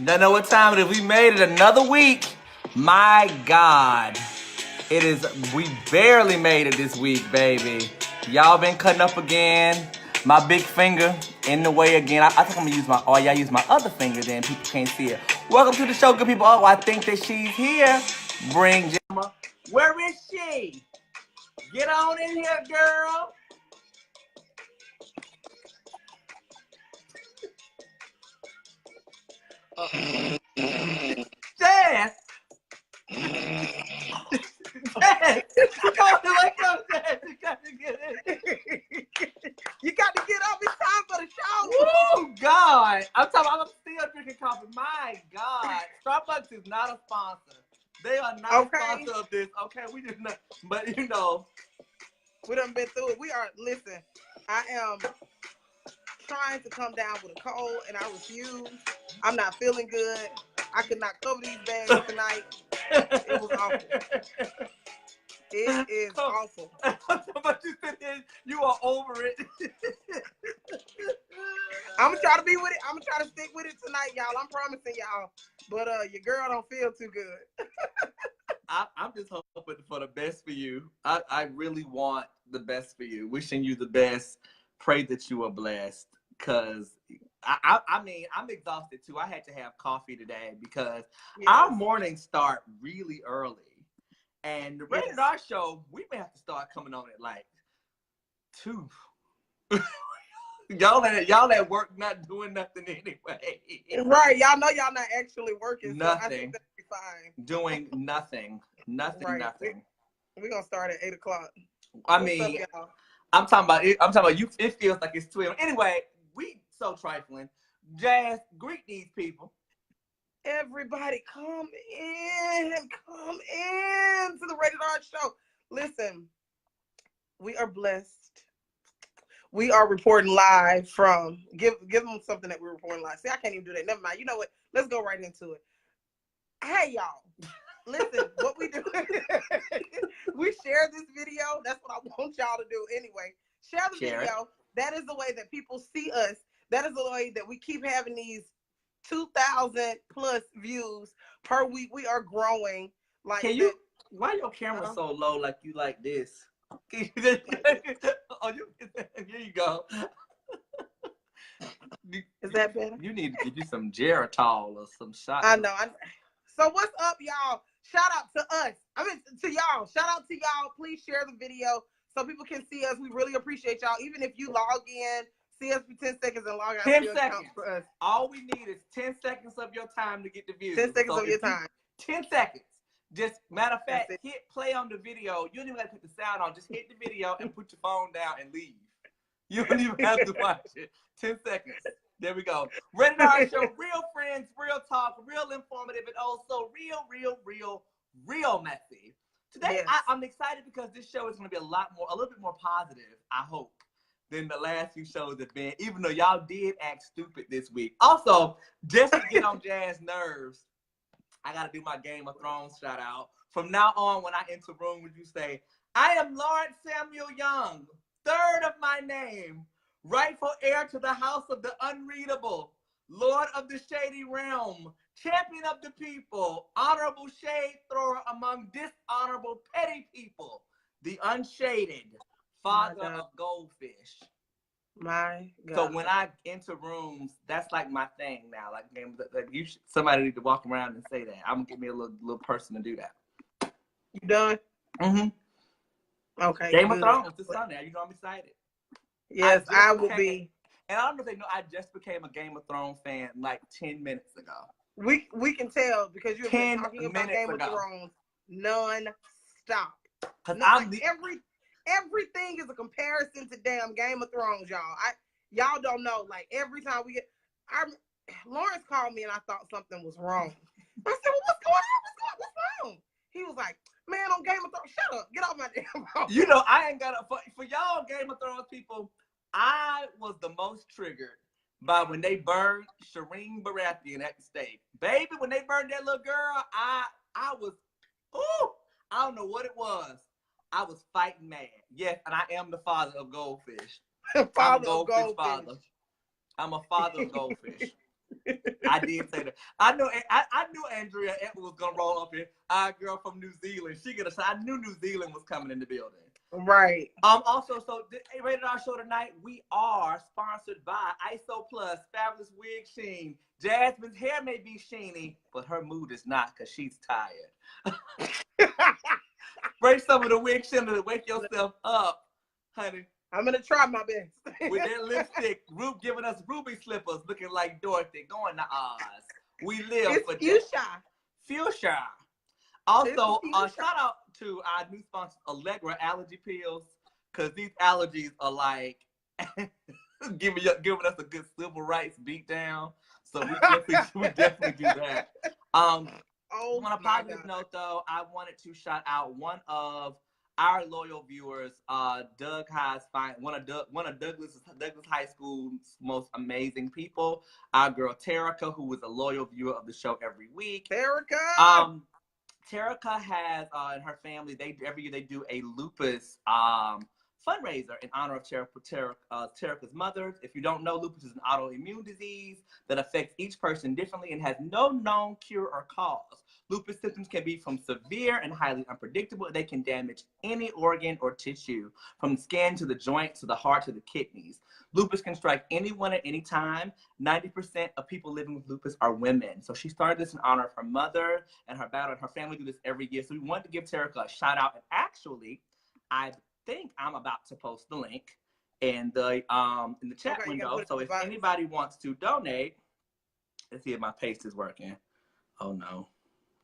Don't know what time it is. We made it another week. My God. It is, we barely made it this week, baby. Y'all been cutting up again. My big finger in the way again. I think I'm gonna use y'all use my other finger then. People can't see it. Welcome to the show, good people. Oh, I think that she's here. Bring Gemma. Where is she? Get on in here, girl. Jazz. Jazz. You got to get up. It's time for the show. Oh God. I'm still drinking coffee. My God. Starbucks is not a sponsor. They are not a sponsor of this. Okay, we just not, but you know. We done been through it. Listen, I am trying to come down with a cold and I refuse. I'm not feeling good. I could not cover these bags tonight. It was awful. It is awful. But you are over it. I'm gonna try to be with it. I'm gonna try to stick with it tonight, y'all. I'm promising y'all. But your girl don't feel too good. I'm just hoping for the best for you. I really want the best for you. Wishing you the best. Pray that you are blessed. Cause I mean, I'm exhausted too. I had to have coffee today because our mornings start really early. And the Rated R show, we may have to start coming on at like 2. y'all at work not doing nothing anyway. Right. Y'all know y'all not actually working. Nothing. So I think that'll be fine. Doing nothing. Nothing. We're gonna start at 8 o'clock. I mean, I'm talking about you. It feels like it's 12. Anyway, we so trifling. Jazz, greet these people. Everybody come in to the Rated R show. Listen, we are blessed. We are reporting live from, give them something that we're reporting live. See, I can't even do that. Never mind. You know what? Let's go right into it. Hey, y'all. Listen, what we do, we share this video. That's what I want y'all to do anyway. Share the video. That is the way that people see us. That is the way that we keep having these 2,000 plus views per week. We are growing. Like, can you? Why your camera so low? Like you like this? Oh, here you go. Is that better? You need to give you some Geritol or some shots. I know. So what's up, y'all? Shout out to us. I mean, to y'all. Shout out to y'all. Please share the video so people can see us. We really appreciate y'all. Even if you log in, see us for 10 seconds and log out. 10 seconds. For us. All we need is 10 seconds of your time to get the views. 10 seconds of your time. 10 seconds. Just, matter of fact, hit play on the video. You don't even have to put the sound on. Just hit the video and put your phone down and leave. You don't even have to watch it. 10 seconds. There we go. Rated R show, real friends, real talk, real informative, and also real messy. Today, I'm excited because this show is going to be a little bit more positive, I hope, than the last few shows have been, even though y'all did act stupid this week. Also, just to get on Jazz's nerves, I got to do my Game of Thrones shout out. From now on, when I enter room, would you say, I am Lawrence Samuel Young, third of my name, rightful heir to the house of the unreadable, Lord of the shady realm, champion of the people, honorable shade thrower among dishonorable petty people, the unshaded father of goldfish. My God. So when I enter rooms, that's like my thing now. Like somebody need to walk around and say that. I'm gonna give me a little person to do that. You done? Mm-hmm. Okay. Game of Thrones this Sunday. You know I'm excited. Yes, I will be. And I don't know if they know, I just became a Game of Thrones fan like 10 minutes ago. We can tell because you've been talking about Game of Thrones non-stop. Everything is a comparison to damn Game of Thrones, y'all. Y'all don't know. Like every time we get, Lawrence called me and I thought something was wrong. I said, well, what's going on? What's wrong? He was like, man, on Game of Thrones, shut up, get off my damn phone. You know, I ain't got for y'all Game of Thrones people. I was the most triggered by when they burned Shireen Baratheon at the stake. Baby, when they burned that little girl, I was, I don't know what it was. I was fighting mad. Yes, and I am the father of goldfish. Father of goldfish. I'm a father of goldfish. I did say that. I knew Andrea Edwards was gonna roll up here. Our girl from New Zealand. I knew New Zealand was coming in the building. Right. Also, so the Rated R show tonight, we are sponsored by ISO Plus, Fabulous Wig Sheen. Jasmyne's hair may be sheeny, but her mood is not because she's tired. Break some of the wig sheen to wake yourself up, honey. I'm gonna try my best. With that lipstick, Rube giving us ruby slippers, looking like Dorothy, going to Oz. We live for fuchsia. Fuchsia. Also, shout out to our new sponsor, Allegra Allergy Pills, because these allergies are like giving us a good civil rights beat down. So we definitely do that. On a positive note, though, I wanted to shout out one of our loyal viewers, Doug High's one of Douglas High School's most amazing people. Our girl Terica, who was a loyal viewer of the show every week. Terica. Terica has in her family, every year they do a lupus fundraiser in honor of Terica's mother. If you don't know, lupus is an autoimmune disease that affects each person differently and has no known cure or cause. Lupus symptoms can be from severe and highly unpredictable. They can damage any organ or tissue, from the skin to the joint to the heart to the kidneys. Lupus can strike anyone at any time. 90% of people living with lupus are women. So she started this in honor of her mother and her battle, and her family do this every year. So we wanted to give Terica a shout out. And actually, I think I'm about to post the link in the chat window. So if anybody wants to donate, let's see if my paste is working. Oh no.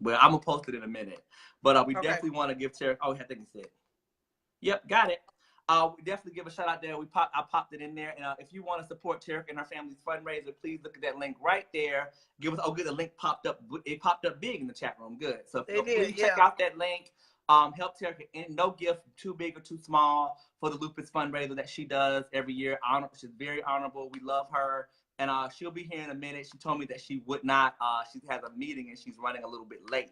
Well, I'm gonna post it in a minute. But we definitely want to give Terica. Oh, I think it's it. Yep, got it. We definitely give a shout out there. I popped it in there. And if you want to support Terica and her family's fundraiser, please look at that link right there. Give us. Oh, good. The link popped up. It popped up big in the chat room. Good. So please check out that link. Help Terica. No gift too big or too small for the lupus fundraiser that she does every year. She's very honorable. We love her. And she'll be here in a minute. She told me that she would not. She has a meeting and she's running a little bit late.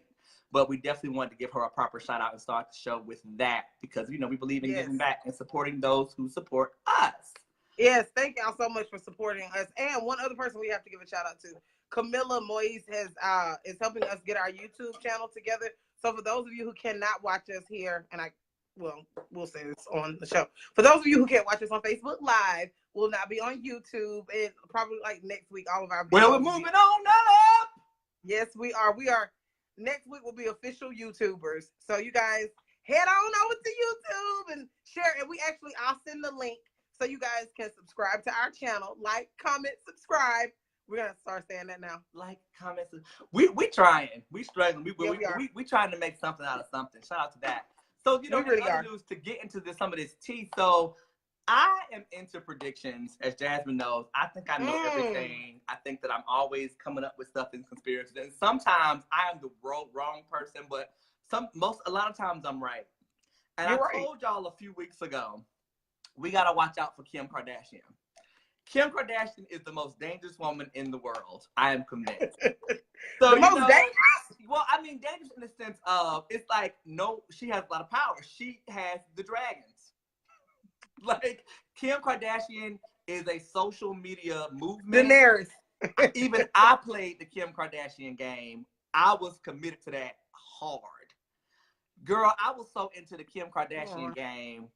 But we definitely wanted to give her a proper shout out and start the show with that because, we believe in giving back and supporting those who support us. Yes, thank y'all so much for supporting us. And one other person we have to give a shout out to, Camilla Moise is helping us get our YouTube channel together. So for those of you who cannot watch us here, and we'll say this on the show. For those of you who can't watch us on Facebook Live, we'll not be on YouTube, and probably like next week, all of our videos. Well, we're moving on up. Yes, we are. Next week will be official YouTubers. So you guys head on over to YouTube and share. And I'll send the link so you guys can subscribe to our channel. Like, comment, subscribe. We're gonna start saying that now. Like, comment. We trying. We struggling. We trying to make something out of something. Shout out to that. So other news to get into some of this tea. So I am into predictions, as Jasmine knows. I think I know everything. I think that I'm always coming up with stuff in conspiracy. And sometimes I am the wrong person, but a lot of times I'm right. And I told y'all a few weeks ago, we gotta watch out for Kim Kardashian. Kim Kardashian is the most dangerous woman in the world. I am convinced. So, the most dangerous? Well, I mean, dangerous in the sense of, it's like, she has a lot of power. She has the dragons. Like, Kim Kardashian is a social media movement. Daenerys. Even I played the Kim Kardashian game. I was committed to that hard. Girl, I was so into the Kim Kardashian game.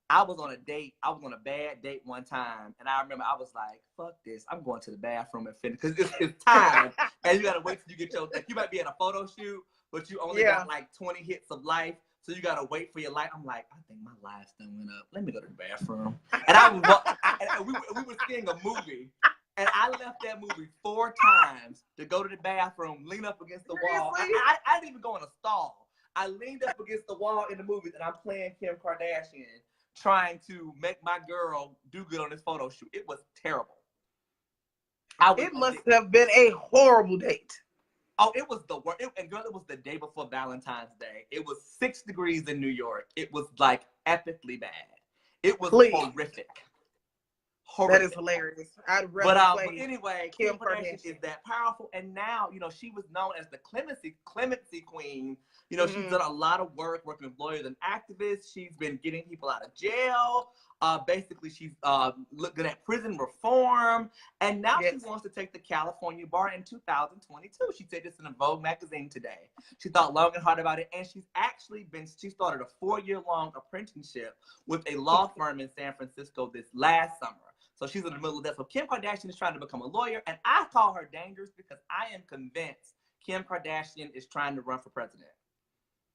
I was on a date. I was on a bad date one time. And I remember I was like, fuck this. I'm going to the bathroom and finish. Because it's time. And you got to wait till you get you might be at a photo shoot, but you only got like 20 hits of life. So you gotta wait for your light. I'm like, I think my lights done went up. Let me go to the bathroom. And we were seeing a movie, and I left that movie 4 times to go to the bathroom, lean up against the wall. I didn't even go in a stall. I leaned up against the wall in the movie, and I'm playing Kim Kardashian, trying to make my girl do good on this photo shoot. It was terrible. It must have been a horrible date. Oh, it was the worst. And girl, it was the day before Valentine's Day. It was 6 degrees in New York. It was like epically bad. It was horrific. That is hilarious. I'd rather play. But anyway, Kim Kardashian is that powerful. And now, she was known as the clemency queen. She's done a lot of work working with lawyers and activists. She's been getting people out of jail. Basically, she's looking at prison reform, and now Yes. she wants to take the California bar in 2022. She said this in a Vogue magazine today. She thought long and hard about it, and she started a 4-year-long apprenticeship with a law firm in San Francisco this last summer. So she's in the middle of that. So Kim Kardashian is trying to become a lawyer, and I call her dangerous because I am convinced Kim Kardashian is trying to run for president.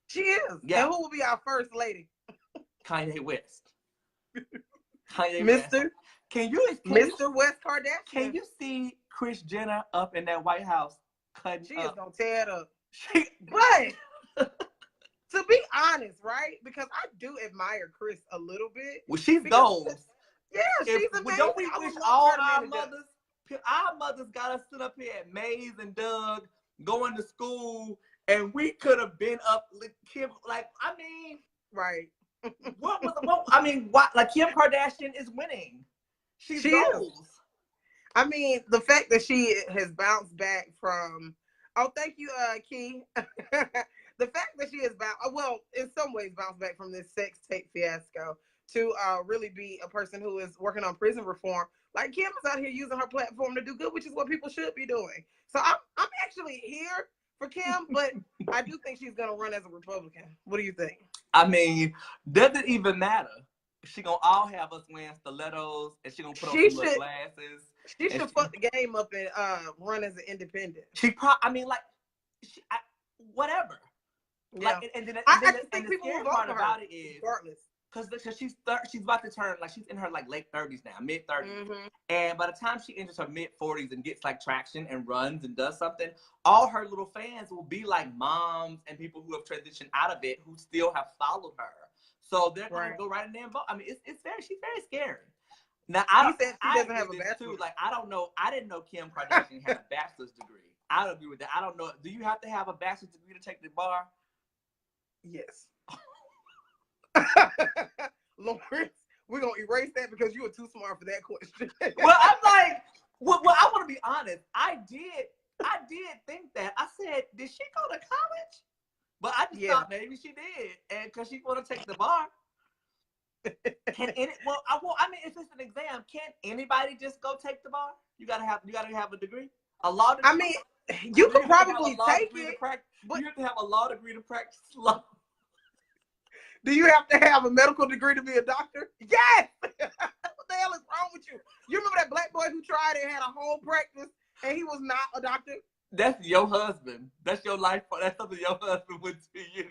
She is. Yeah. And who will be our first lady? Kanye West. Kanye Mr. West. Mr. West Kardashian. Can you see Kris Jenner up in that White House cutting She up? is gonna tear it up. But to be honest, right? Because I do admire Kris a little bit. Well, she's gold. Yeah, she's amazing. Don't we wish all our mothers got us sit up here at Maze and Doug going to school, and we could have been up with Kim. Like, I mean, right. Like Kim Kardashian is winning. She goes. I mean, the fact that she has bounced back from, oh, thank you, Key. The fact that she has in some ways bounced back from this sex tape fiasco to really be a person who is working on prison reform. Like, Kim is out here using her platform to do good, which is what people should be doing. So I'm actually here for Kim, but I do think she's gonna run as a Republican. What do you think? I mean, does it even matter? She gonna all have us wearing stilettos, and she gonna put on some little glasses. She should fuck the game up and run as an independent. Whatever. Yeah. Like, and then I just and think the people scary will vote part for her, about it is regardless. Because she's about to turn, like, she's in her like late 30s now, mid 30s, Mm-hmm. and by the time she enters her mid 40s and gets like traction and runs and does something, all her little fans will be like moms and people who have transitioned out of it who still have followed her. So they're going to go right in there and vote. I mean, she's very scary. Now I doesn't have a bachelor's. too. Like, I don't know. I didn't know Kim Kardashian had a bachelor's degree. I don't agree with that. I don't know. Do you have to have a bachelor's degree to take the bar? Yes. Lawrence, we're gonna erase that because you were too smart for that question. Well, I'm like, well, I want to be honest. I did think that. I said, did she go to college? But I just thought maybe she did, and because she want to take the bar. I mean, if it's an exam, can't anybody just go take the bar? You gotta have a degree, a law degree. I mean, you could probably take it, but you have to have a law degree to practice law. Do you have to have a medical degree to be a doctor? Yes! What the hell is wrong with you? You remember that black boy who tried and had a whole practice and he was not a doctor? That's your husband. That's your life. That's something your husband would do you.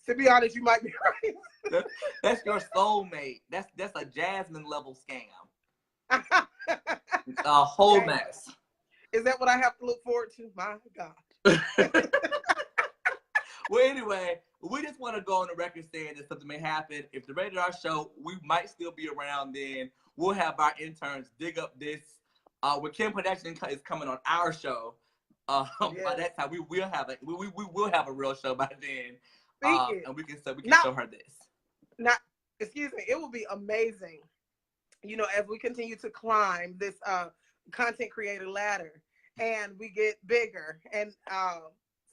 To be honest, you might be right. That's your soulmate. That's a Jasmyne level scam. A whole mess. Is that what I have to look forward to? My God. Well, anyway, we just want to go on the record saying that something may happen. If the Rated R show, we might still be around then. We'll have our interns dig up this. When Kim Kardashian is coming on our show, by that time we will have a real show by then. And we can show her this. Excuse me, it will be amazing, as we continue to climb this content creator ladder and we get bigger. And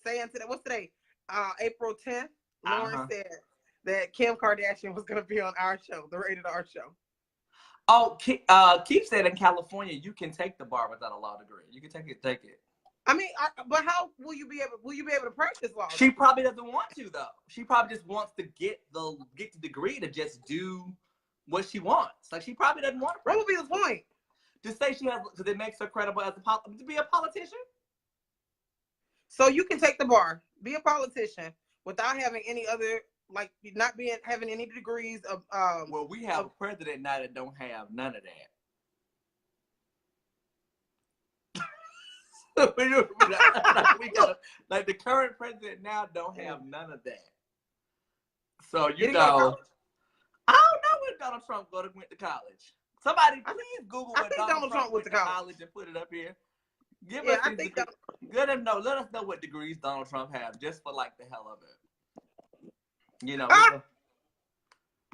saying today, what's today? April 10th, Lauren said that Kim Kardashian was going to be on our show, the Rated R show. Oh, Keith said in California you can take the bar without a law degree. You can take it. I mean, but how will you be able to practice law? She probably doesn't want to, though. She probably just wants to get the degree to just do what she wants. Like, she probably doesn't want to practice. What would be the point? To say she has, because it makes her credible as to be a politician. So you can take the bar, be a politician without having any other, like, having any degrees of. Well, we have a president now that don't have none of that. we got like the current president now don't have none of that. So I don't know when Donald Trump went to college. Somebody please Google what Donald Trump went to college and put it up here. Let us know what degrees Donald Trump has, just for like the hell of it.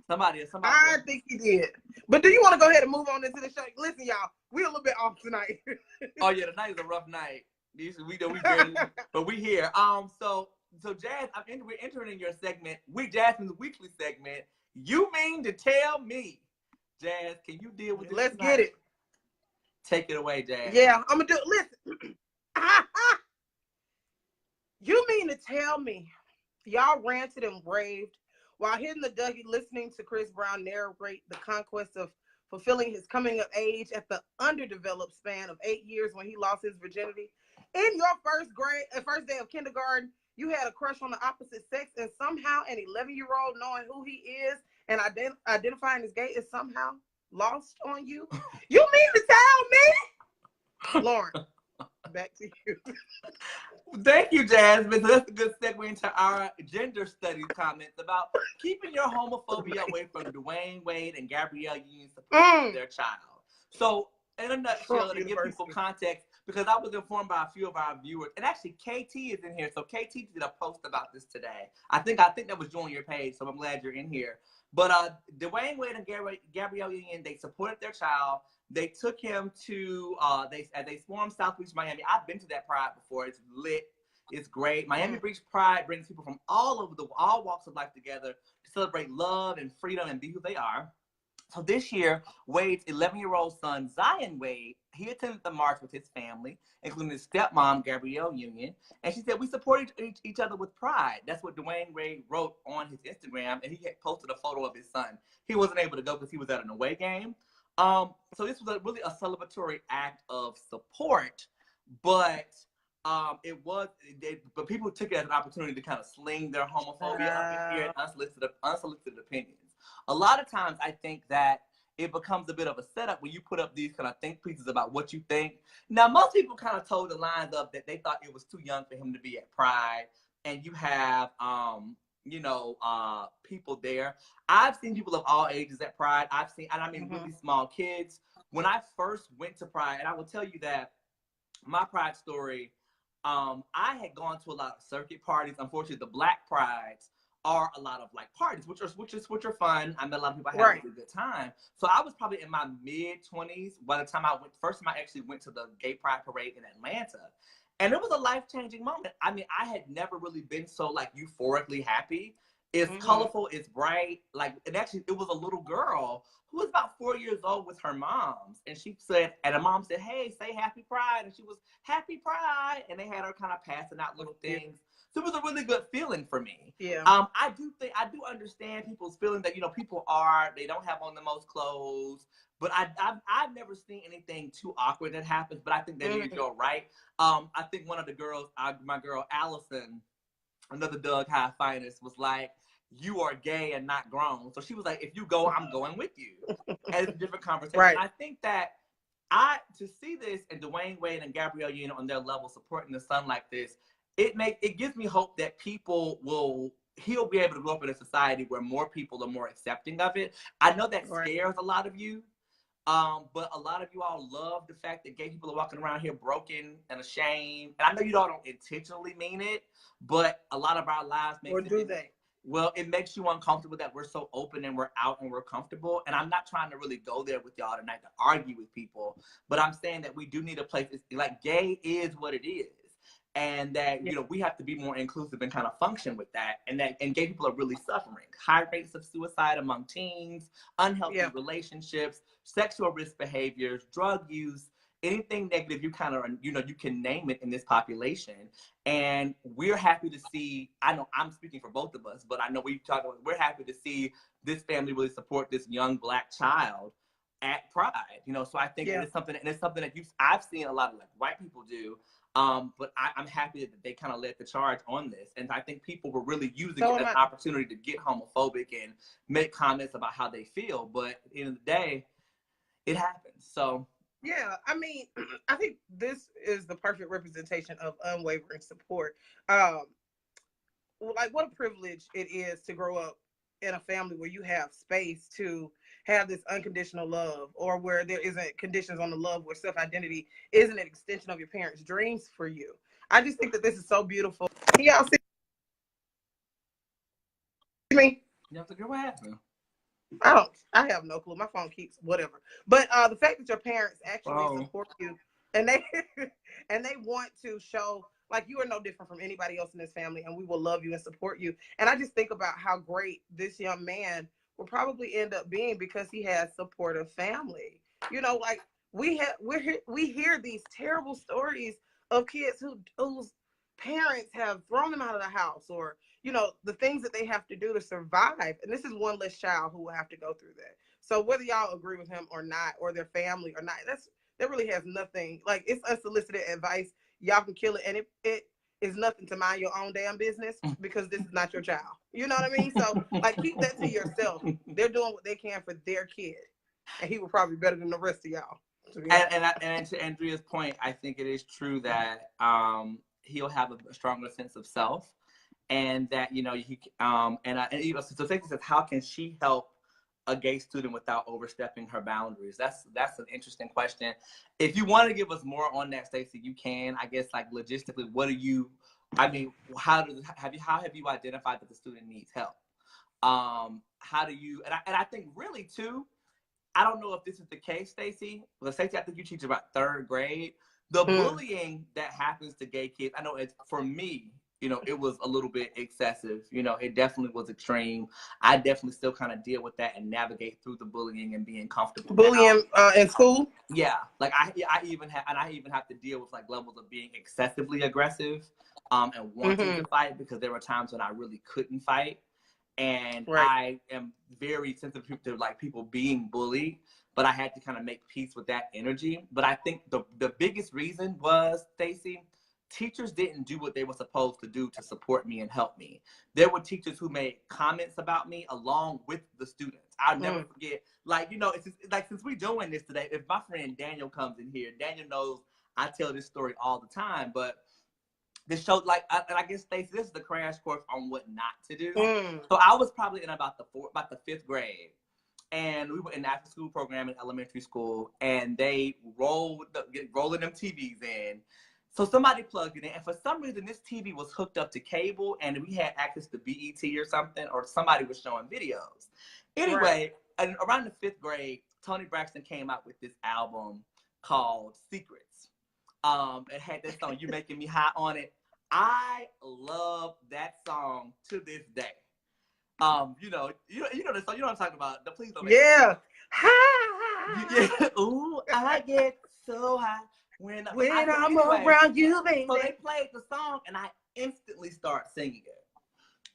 Somebody. I think he did. But do you want to go ahead and move on into the show? Listen, y'all, we're a little bit off tonight. Oh yeah, tonight is a rough night. We barely, but we here. So Jazz, we're entering your segment, Jasmyne's weekly segment. You mean to tell me Jazz, can you deal with this? Let's get it. Take it away, Jazz. Yeah, I'm gonna do it. Listen. You mean to tell me y'all ranted and raved while hitting the Dougie listening to Chris Brown narrate the conquest of fulfilling his coming of age at the underdeveloped span of 8 years when he lost his virginity? In your first day of kindergarten, you had a crush on the opposite sex, and somehow an 11-year-old knowing who he is and identifying as gay is somehow lost on you? You mean to tell me? Lauren, back to you. Thank you, Jasmine. So that's a good segue into our gender studies comments about keeping your homophobia away from Dwayne Wade and Gabrielle Union supporting their child. So, in a nutshell, to give people context, because I was informed by a few of our viewers, and actually KT is in here. So KT did a post about this today. I think that was you on your page, so I'm glad you're in here. But Dwayne Wade and Gabrielle Union, they supported their child. They took him to they formed South Beach, Miami. I've been to that Pride before. It's lit. It's great. Miami Beach Pride brings people from all walks of life together to celebrate love and freedom and be who they are. So this year, Wade's 11-year-old son, Zion Wade, he attended the march with his family, including his stepmom, Gabrielle Union. And she said, we support each other with pride. That's what Dwayne Wade wrote on his Instagram. And he had posted a photo of his son. He wasn't able to go because he was at an away game. So this was really a celebratory act of support, but but people took it as an opportunity to kind of sling their homophobia up in here and unsolicited opinions. A lot of times I think that it becomes a bit of a setup when you put up these kind of think pieces about what you think. Now, most people kind of told the lines up that they thought it was too young for him to be at Pride, and you have people there. I've seen people of all ages at Pride. I've seen, and I mean really small kids. When I first went to Pride, and I will tell you that my Pride story, I had gone to a lot of circuit parties. Unfortunately, the Black Prides are a lot of like parties, which are fun. I met a lot of people. I had a really good time. So I was probably in my mid-20s by the time I actually went to the Gay Pride Parade in Atlanta. And it was a life-changing moment. I mean, I had never really been so like euphorically happy. It's colorful, it's bright. Like, and actually it was a little girl who was about 4 years old with her moms. And she said, and her mom said, hey, say Happy Pride. And she was Happy Pride. And they had her kind of passing out little things. So it was a really good feeling for me. Yeah. I do understand people's feeling that, they don't have on the most clothes. But I've never seen anything too awkward that happens. But I think that you're right. I think one of the girls, my girl Allison, another Doug High finest, was like, you are gay and not grown. So she was like, if you go, I'm going with you. And it's a different conversation. Right. I think that to see this and Dwayne Wade and Gabrielle Union on their level supporting the son like this, it gives me hope that he'll be able to grow up in a society where more people are more accepting of it. I know that scares a lot of you. But a lot of you all love the fact that gay people are walking around here broken and ashamed. And I know you all don't intentionally mean it, but a lot of our lives it makes you uncomfortable that we're so open and we're out and we're comfortable. And I'm not trying to really go there with y'all tonight to argue with people, but I'm saying that we do need a place. Like, gay is what it is. And that, we have to be more inclusive and kind of function with that. And gay people are really suffering. High rates of suicide among teens, unhealthy relationships, sexual risk behaviors, drug use, anything negative, you can name it in this population. And we're happy to see, I know I'm speaking for both of us, but I know we're happy to see this family really support this young Black child at Pride. So I think it's something that I've seen a lot of like white people do. But I'm happy that they kind of led the charge on this. And I think people were really using it as an opportunity to get homophobic and make comments about how they feel. But at the end of the day, it happens. So. Yeah, I mean, I think this is the perfect representation of unwavering support. Like, what a privilege it is to grow up in a family where you have space to have this unconditional love, or where there isn't conditions on the love, where self-identity isn't an extension of your parents' dreams for you. I just think that this is so beautiful. Can y'all see me? You have to go after. I have no clue. My phone keeps whatever. But the fact that your parents actually support you and they want to show like you are no different from anybody else in this family, and we will love you and support you. And I just think about how great this young man will probably end up being because he has supportive family. You know, like we hear these terrible stories of kids whose parents have thrown them out of the house, or you know, the things that they have to do to survive. And this is one less child who will have to go through that. So whether y'all agree with him or not, or their family or not, that really has nothing. Like, it's unsolicited advice. Y'all can kill it, and it is nothing to mind your own damn business, because this is not your child. You know what I mean? So like, keep that to yourself. They're doing what they can for their kid, and he will probably be better than the rest of y'all. And to Andrea's point, I think it is true that he'll have a stronger sense of self, and that, you know, he so Stacey says, how can she help a gay student without overstepping her boundaries? That's an interesting question. If you want to give us more on that, Stacey, you can. I guess, like, logistically, how have you identified that the student needs help? How do you, and I think really too, I don't know if this is the case, Stacey. Well, Stacey, I think you teach about 3rd grade. The bullying that happens to gay kids, I know it's, for me, you know, it was a little bit excessive. You know, it definitely was extreme. I definitely still kind of deal with that and navigate through the bullying and being comfortable. Bullying in school? Yeah, like I even have to deal with like levels of being excessively aggressive and wanting to fight, because there were times when I really couldn't fight. And I am very sensitive to like people being bullied, but I had to kind of make peace with that energy. But I think the biggest reason was, Stacey, teachers didn't do what they were supposed to do to support me and help me. There were teachers who made comments about me along with the students. I'll never forget, like, you know, it's just, like, since we're doing this today, if my friend Daniel comes in here, Daniel knows I tell this story all the time, but this show, like, and I guess, Stacey, this is the crash course on what not to do. So I was probably in about the 5th grade, and we were in the after school program in elementary school, and they rolling them TVs in. So somebody plugged it in, and for some reason this TV was hooked up to cable, and we had access to BET or something, or somebody was showing videos. Anyway, and around the 5th grade, Toni Braxton came out with this album called Secrets. It had that song, You Making Me High, on it. I love that song to this day. You know the song, you know what I'm talking about. Please don't make it. Yeah. Ooh, I get so high when I'm around you, baby. So they played the song, and I instantly start singing it.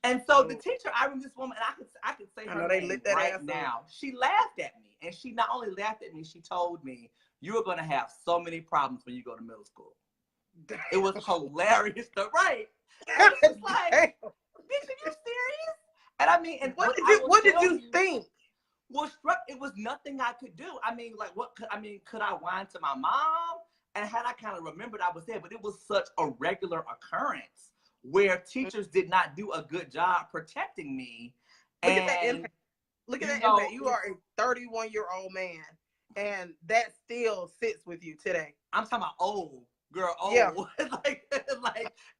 And so the teacher, I remember this woman, and I could say her name right now. She laughed at me, and she not only laughed at me, she told me, you are going to have so many problems when you go to middle school. It was hilarious, right? And it's like, bitch, are you serious? And I mean, and what did you think? Well, it was nothing I could do. I mean, like, could I whine to my mom? And had I kind of remembered, I was there, but it was such a regular occurrence where teachers did not do a good job protecting me. Look at that impact. Look at that impact. You are a 31-year-old man, and that still sits with you today. I'm talking about old. Girl, old. Yeah.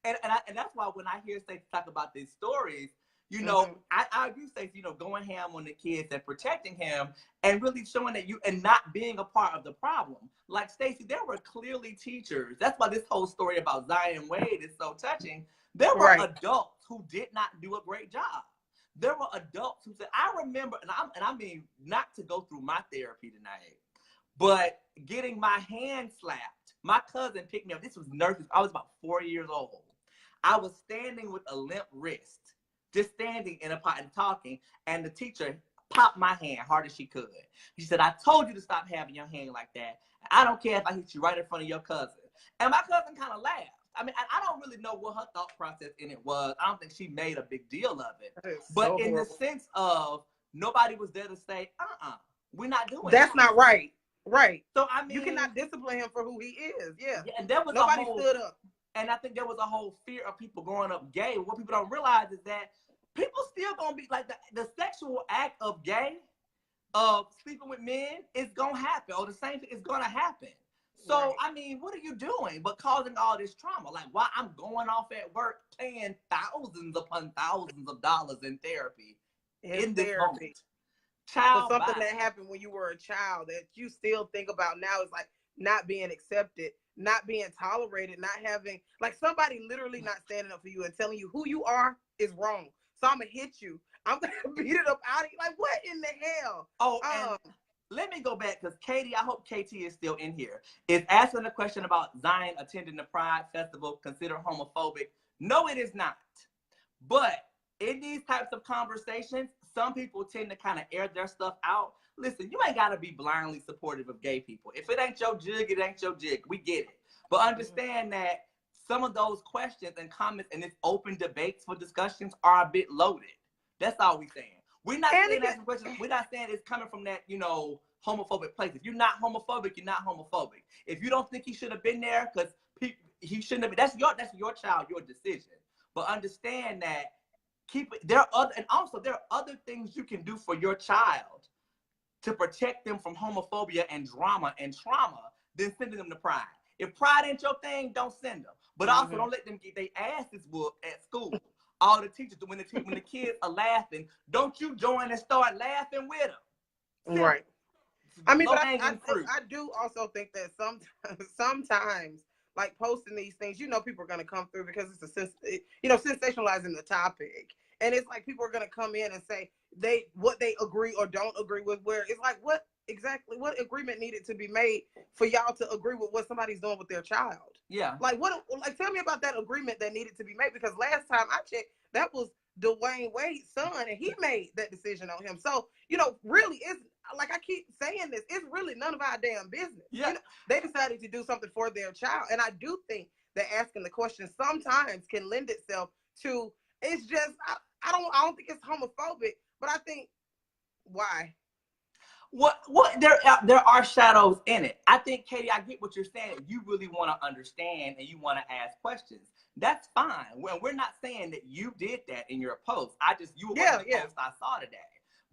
and that's why when I hear Stacey talk about these stories, you know, I do say, you know, going ham on the kids and protecting him and really showing that you, and not being a part of the problem. Like, Stacey, there were clearly teachers. That's why this whole story about Zion Wade is so touching. There were adults who did not do a great job. There were adults who said, I remember, and I mean, not to go through my therapy tonight, but getting my hand slapped. My cousin picked me up. This was nurses. I was about 4 years old. I was standing with a limp wrist, just standing in a pot and talking, and the teacher popped my hand hard as she could. She said, I told you to stop having your hand like that. I don't care if I hit you right in front of your cousin. And my cousin kind of laughed. I mean, I don't really know what her thought process in it was. I don't think she made a big deal of it. But in the sense of, nobody was there to say, we're not doing That's not right. Right. So, I mean, you cannot discipline him for who he is. Yeah. And there was nobody stood up. And I think there was a whole fear of people growing up gay. What people don't realize is that people still gonna be like, the sexual act of gay, of sleeping with men, is gonna happen, or the same thing is gonna happen. So, I mean, what are you doing but causing all this trauma? Like, why I'm going off at work paying thousands upon thousands of dollars in therapy. In this moment. Child, something that happened when you were a child that you still think about now is like not being accepted, not being tolerated, not having, like, somebody literally not standing up for you and telling you who you are is wrong. So I'm gonna hit you. I'm gonna beat it up out of you. Like, what in the hell? Oh, and let me go back because Katie, I hope KT is still in here, is asking a question about Zion attending the Pride Festival considered homophobic. No, it is not. But in these types of conversations, some people tend to kind of air their stuff out. Listen, you ain't got to be blindly supportive of gay people. If it ain't your jig, it ain't your jig. We get it. But understand that some of those questions and comments and its open debates for discussions are a bit loaded. That's all we're saying. We're not saying that questions. We're not saying it's coming from that, homophobic place. If you're not homophobic, you're not homophobic. If you don't think he should have been there because he shouldn't have been, that's your child, your decision. But understand that there are other things you can do for your child to protect them from homophobia and drama and trauma than sending them to Pride. If Pride ain't your thing, don't send them. But also don't let them get their asses whooped at school. All the teachers, when the kids are laughing, don't you join and start laughing with them. Right. I mean, but I do also think that sometimes, like posting these things, people are going to come through because it's sensationalizing the topic. And it's like people are going to come in and say what they agree or don't agree with, where it's like, what agreement needed to be made for y'all to agree with what somebody's doing with their child? Yeah. Like, tell me about that agreement that needed to be made, because last time I checked, that was Dwayne Wade's son, and he made that decision on him. So, really, it's like I keep saying this, it's really none of our damn business. Yeah. They decided to do something for their child. And I do think that asking the question sometimes can lend itself to, it's just, I don't think it's homophobic, but I think, why? What there are shadows in it. I think, Katie, I get what you're saying. You really want to understand and you want to ask questions. That's fine. Well, we're not saying that you did that in your post. You were one of the posts I saw today.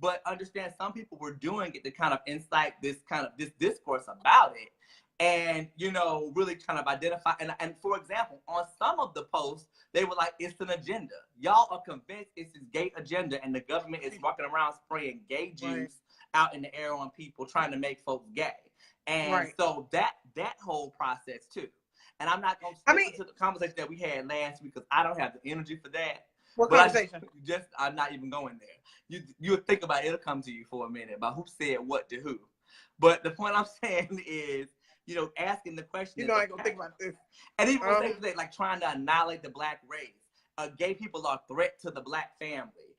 But understand, some people were doing it to kind of incite this discourse about it, and really kind of identify. And for example, on some of the posts, they were like, "It's an agenda. Y'all are convinced it's this gay agenda, and the government is walking around spraying gay juice out in the air on people, trying to make folks gay." And so that whole process too. And I'm not going to stick to the conversation that we had last week because I don't have the energy for that. What conversation? I'm not even going there. You think about it, it'll come to you for a minute about who said what to who. But the point I'm saying is, asking the question. I ain't gonna think about this. And even things like trying to annihilate the black race. Gay people are a threat to the black family.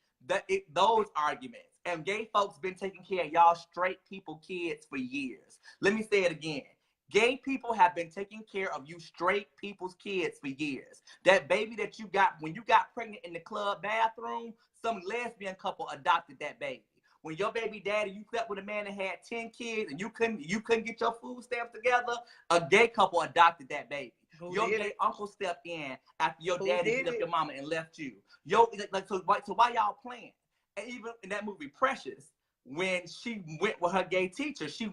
Those arguments. And gay folks been taking care of y'all straight people kids for years. Let me say it again. Gay people have been taking care of you straight people's kids for years. That baby that you got when you got pregnant in the club bathroom, some lesbian couple adopted that baby. When your baby daddy, you slept with a man that had 10 kids and you couldn't get your food stamps together, a gay couple adopted that baby. Your gay uncle stepped in after your daddy beat up your mama and left you. So why y'all playing? And even in that movie Precious, when she went with her gay teacher, she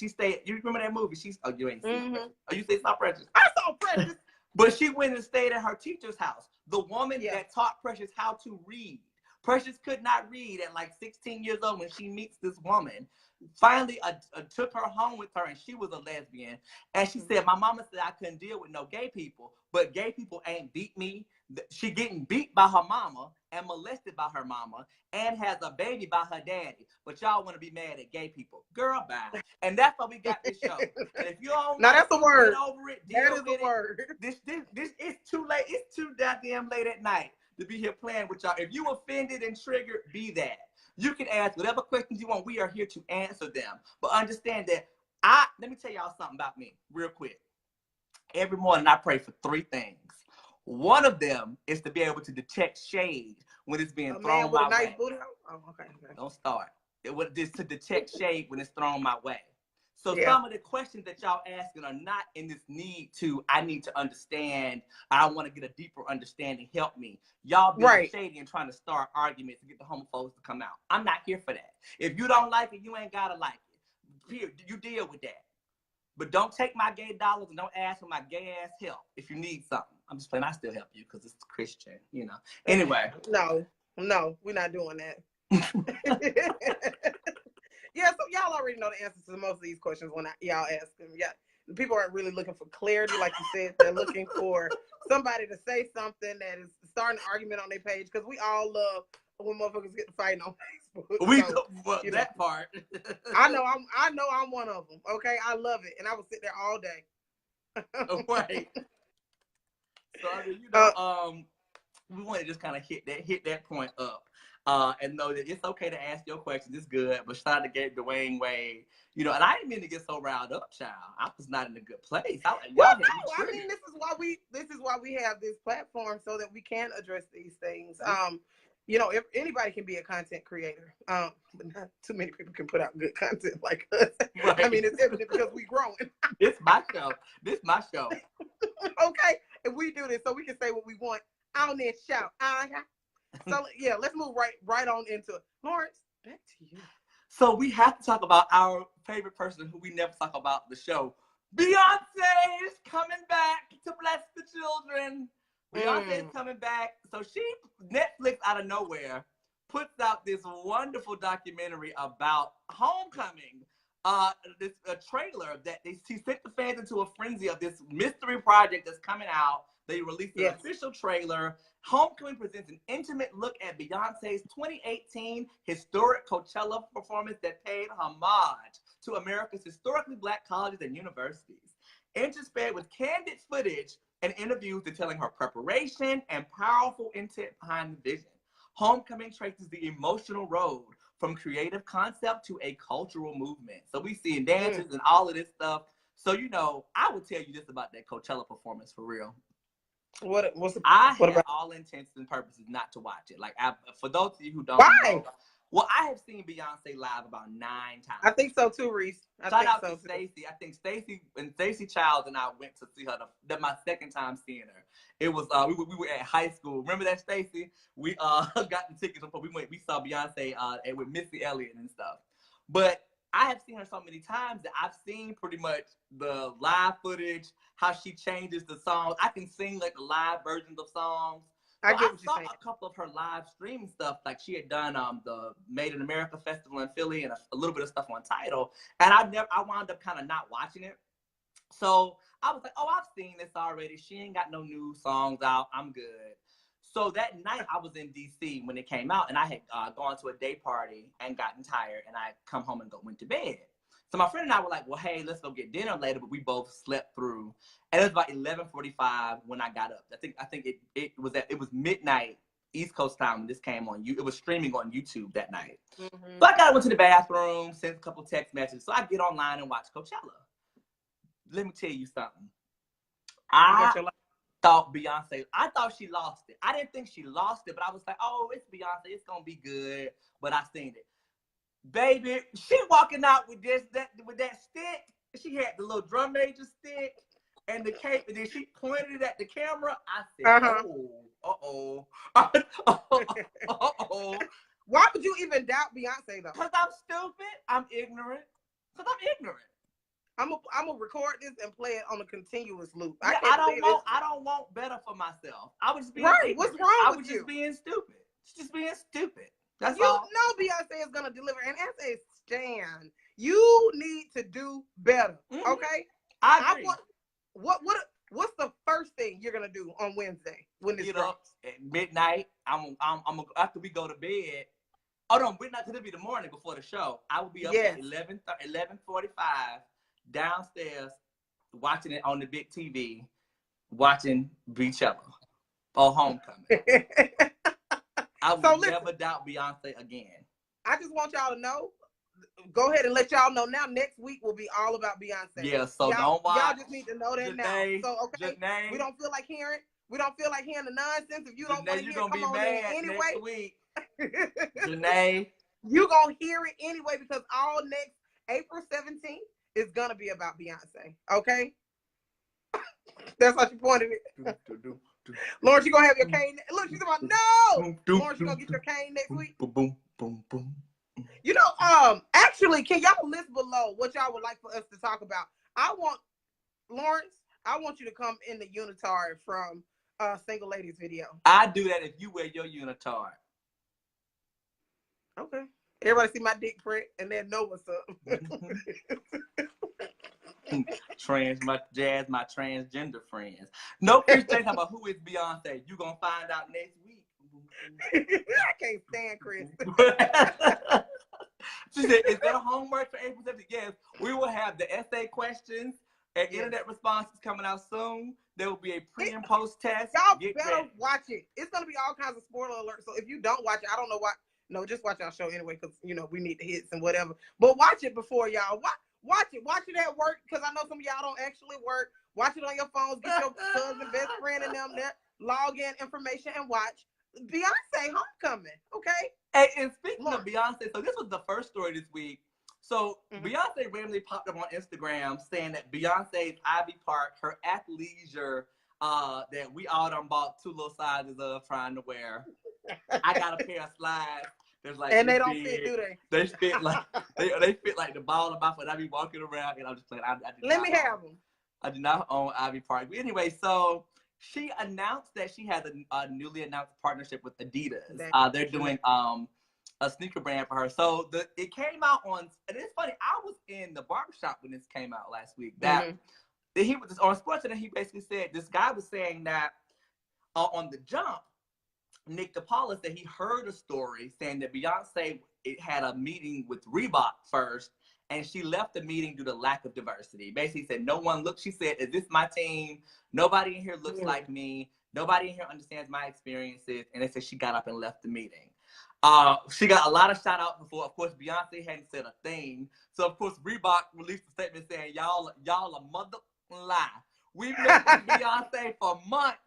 stayed. You remember that movie? You ain't seen Precious. Oh, you saw Precious? I saw Precious. But she went and stayed at her teacher's house. The woman that taught Precious how to read. Precious could not read at like 16 years old when she meets this woman. Finally, took her home with her, and she was a lesbian. And she said, my mama said I couldn't deal with no gay people, but gay people ain't beat me. She getting beat by her mama and molested by her mama and has a baby by her daddy. But y'all want to be mad at gay people. Girl, bye. And that's why we got this show. And if you don't know, that's the word. Get over it. That is the word. This it's too late. It's too goddamn late at night to be here playing with y'all. If you offended and triggered, be that. You can ask whatever questions you want. We are here to answer them. But understand that let me tell y'all something about me real quick. Every morning I pray for 3 things. One of them is to be able to detect shade when it's being thrown my way. Oh, okay. Don't start. It was just to detect shade when it's thrown my way. So some of the questions that y'all asking are not in this I need to understand. I want to get a deeper understanding. Help me. Y'all being shady and trying to start arguments to get the homophobes to come out. I'm not here for that. If you don't like it, you ain't got to like it. You deal with that. But don't take my gay dollars and don't ask for my gay ass help if you need something. I'm just playing. I still help you because it's Christian, Anyway. No, we're not doing that. Yeah, so y'all already know the answers to most of these questions when y'all ask them. Yeah, people aren't really looking for clarity, like you said. They're looking for somebody to say something that is starting an argument on their page, because we all love when motherfuckers get to fighting on Facebook. We So, that part. I know I'm one of them. Okay, I love it, and I will sit there all day. Right. So I mean, we want to just kind of hit that point up, and know that it's okay to ask your questions. It's good, but shout out to Dwayne Wade. And I didn't mean to get so riled up, child. I was not in a good place. I mean, this is why we have this platform so that we can address these things. If anybody can be a content creator, but not too many people can put out good content like us. Right. I mean, it's evident because we growing. It's my show. This my show. Okay, if we do this, so we can say what we want on this show. So yeah, let's move right on into it. Lawrence, back to you. So we have to talk about our favorite person who we never talk about the show. Beyonce is coming back to bless the children. Beyonce is coming back. So Netflix out of nowhere puts out this wonderful documentary about Homecoming. This trailer that she sent the fans into a frenzy of this mystery project that's coming out. They released an official trailer. Homecoming presents an intimate look at Beyonce's 2018 historic Coachella performance that paid homage to America's historically Black colleges and universities. Interspersed with candid footage and interviews detailing her preparation and powerful intent behind the vision. Homecoming traces the emotional road from creative concept to a cultural movement. So we see dances and all of this stuff. So, I would tell you this about that Coachella performance for real. I had all intents and purposes not to watch it. Like, for those of you who don't know, well, I have seen Beyonce live about 9 times. I think so too, Reese. Shout out to Stacey. I think Stacey Childs and I went to see her. That my second time seeing her. It was we were at high school. Remember that, Stacey? We got the tickets. We saw Beyonce with Missy Elliott and stuff. But I have seen her so many times that I've seen pretty much the live footage, how she changes the songs. I can sing like the live versions of songs. I saw a couple of her live streaming stuff. Like she had done the Made in America Festival in Philly and a little bit of stuff on Tidal. And I wound up kind of not watching it. So I was like, oh, I've seen this already. She ain't got no new songs out. I'm good. So that night I was in DC when it came out, and I had gone to a day party and gotten tired, and I come home and went to bed. So my friend and I were like, well, hey, let's go get dinner later, but we both slept through. And it was about 11:45 when I got up. I think it was midnight East Coast time when this came on. It was streaming on YouTube that night. Mm-hmm. So I went to the bathroom, sent a couple text messages. So I get online and watch Coachella. Let me tell you something. I thought she lost it. I didn't think she lost it, but I was like, oh, it's Beyonce. It's going to be good. But I seen it. Baby, she walking out with that stick. She had the little drum major stick and the cape, and then she pointed it at the camera. I said, uh-oh. Why would you even doubt Beyonce, though? Because I'm stupid. I'm ignorant. I'm gonna record this and play it on a continuous loop. Yeah, I don't want better for myself. I was just being right. What's wrong with you? I was just being stupid. It's just being stupid. That's you all. know Beyonce is gonna deliver, and as a stan, you need to do better. Mm-hmm. Okay. I agree. What's the first thing you're gonna do on Wednesday when this drops? At midnight. I'm after we go to bed. Oh no, midnight. It'll be the morning before the show. I will be up at 11:45 downstairs watching it on the big TV, watching Beachella or Homecoming. I will never doubt Beyonce again. I just want y'all to know. Go ahead and let y'all know now. Next week will be all about Beyonce. Yeah, so don't watch. Y'all just need to know that now. So okay, we don't feel like hearing the nonsense. If you don't want to hear it, come on in anyway. Next week. Janae, you gonna hear it anyway because all next April 17th is gonna be about Beyonce. Okay, that's how she pointed it. Lawrence, you gonna have your cane? Look, she's about no. Lawrence, you gonna get your cane next week? Boom, boom, boom. You know, actually, can y'all list below what y'all would like for us to talk about? Lawrence, I want you to come in the unitard from Single Ladies video. I do that if you wear your unitard. Okay. Everybody see my dick print and then know what's up. my transgender friends. No Christian talking about who is Beyonce. You gonna find out next week. I can't stand Chris. She said, is there homework for April 7th? Yes, we will have the essay questions and internet responses coming out soon. There will be a pre and post test. Y'all better watch it. It's going to be all kinds of spoiler alerts. So if you don't watch it, I don't know why. No, just watch our show anyway, because, you know, we need the hits and whatever. But watch it before y'all. Watch it. Watch it at work, because I know some of y'all don't actually work. Watch it on your phones. Get your cousin, best friend, and them there. Log in information and watch Beyonce Homecoming. Okay? Hey, and speaking of Beyonce, so this was the first story this week. So Beyonce randomly popped up on Instagram saying that Beyonce's Ivy Park, her athleisure, that we all done bought 2 little sizes of trying to wear. I got a pair of slides. There's like, and they don't fit, do they? They fit like they fit like the ball of my foot. I be walking around and I'm just playing. Let me have them. I do not own Ivy Park. But anyway, so she announced that she has a newly announced partnership with Adidas. They're doing a sneaker brand for her. So it came out on, and it's funny, I was in the barbershop when this came out last week. That he was on Sports, and he basically said, this guy was saying that on the jump, Nick DePaula said he heard a story saying that Beyonce had a meeting with Reebok first, and she left the meeting due to lack of diversity. Basically said, no one looked, she said, is this my team? Nobody in here looks like me. Nobody in here understands my experiences. And they said she got up and left the meeting. She got a lot of shout out before. Of course, Beyonce hadn't said a thing. So, of course, Reebok released a statement saying, y'all a mother lie. We've been with Beyonce for months.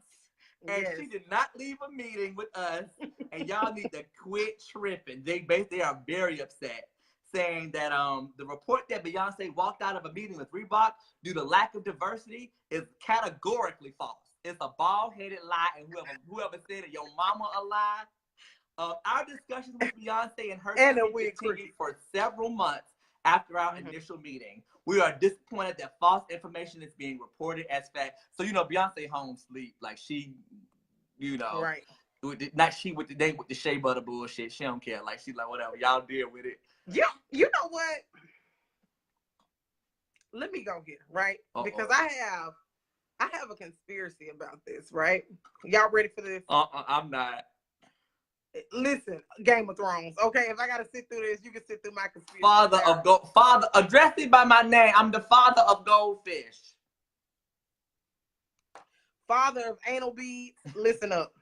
And she did not leave a meeting with us. And y'all need to quit tripping. They are very upset, saying that the report that Beyonce walked out of a meeting with Reebok due to lack of diversity is categorically false. It's a bald-headed lie, and whoever said it, your mama a lie. Our discussions with Beyonce and her continued for several months after our initial meeting. We are disappointed that false information is being reported as fact. So, you know, Beyonce home sleep. Like, she, you know, with the shea butter bullshit. She don't care. Like, she's like, whatever, y'all deal with it. Yeah, you know what? Let me go here, right? Because I have a conspiracy about this, right? Y'all ready for this? I'm not. Listen, Game of Thrones. Okay, if I gotta sit through this, you can sit through my conspiracy. Father, address me by my name. I'm the father of goldfish. Father of anal beads. Listen up.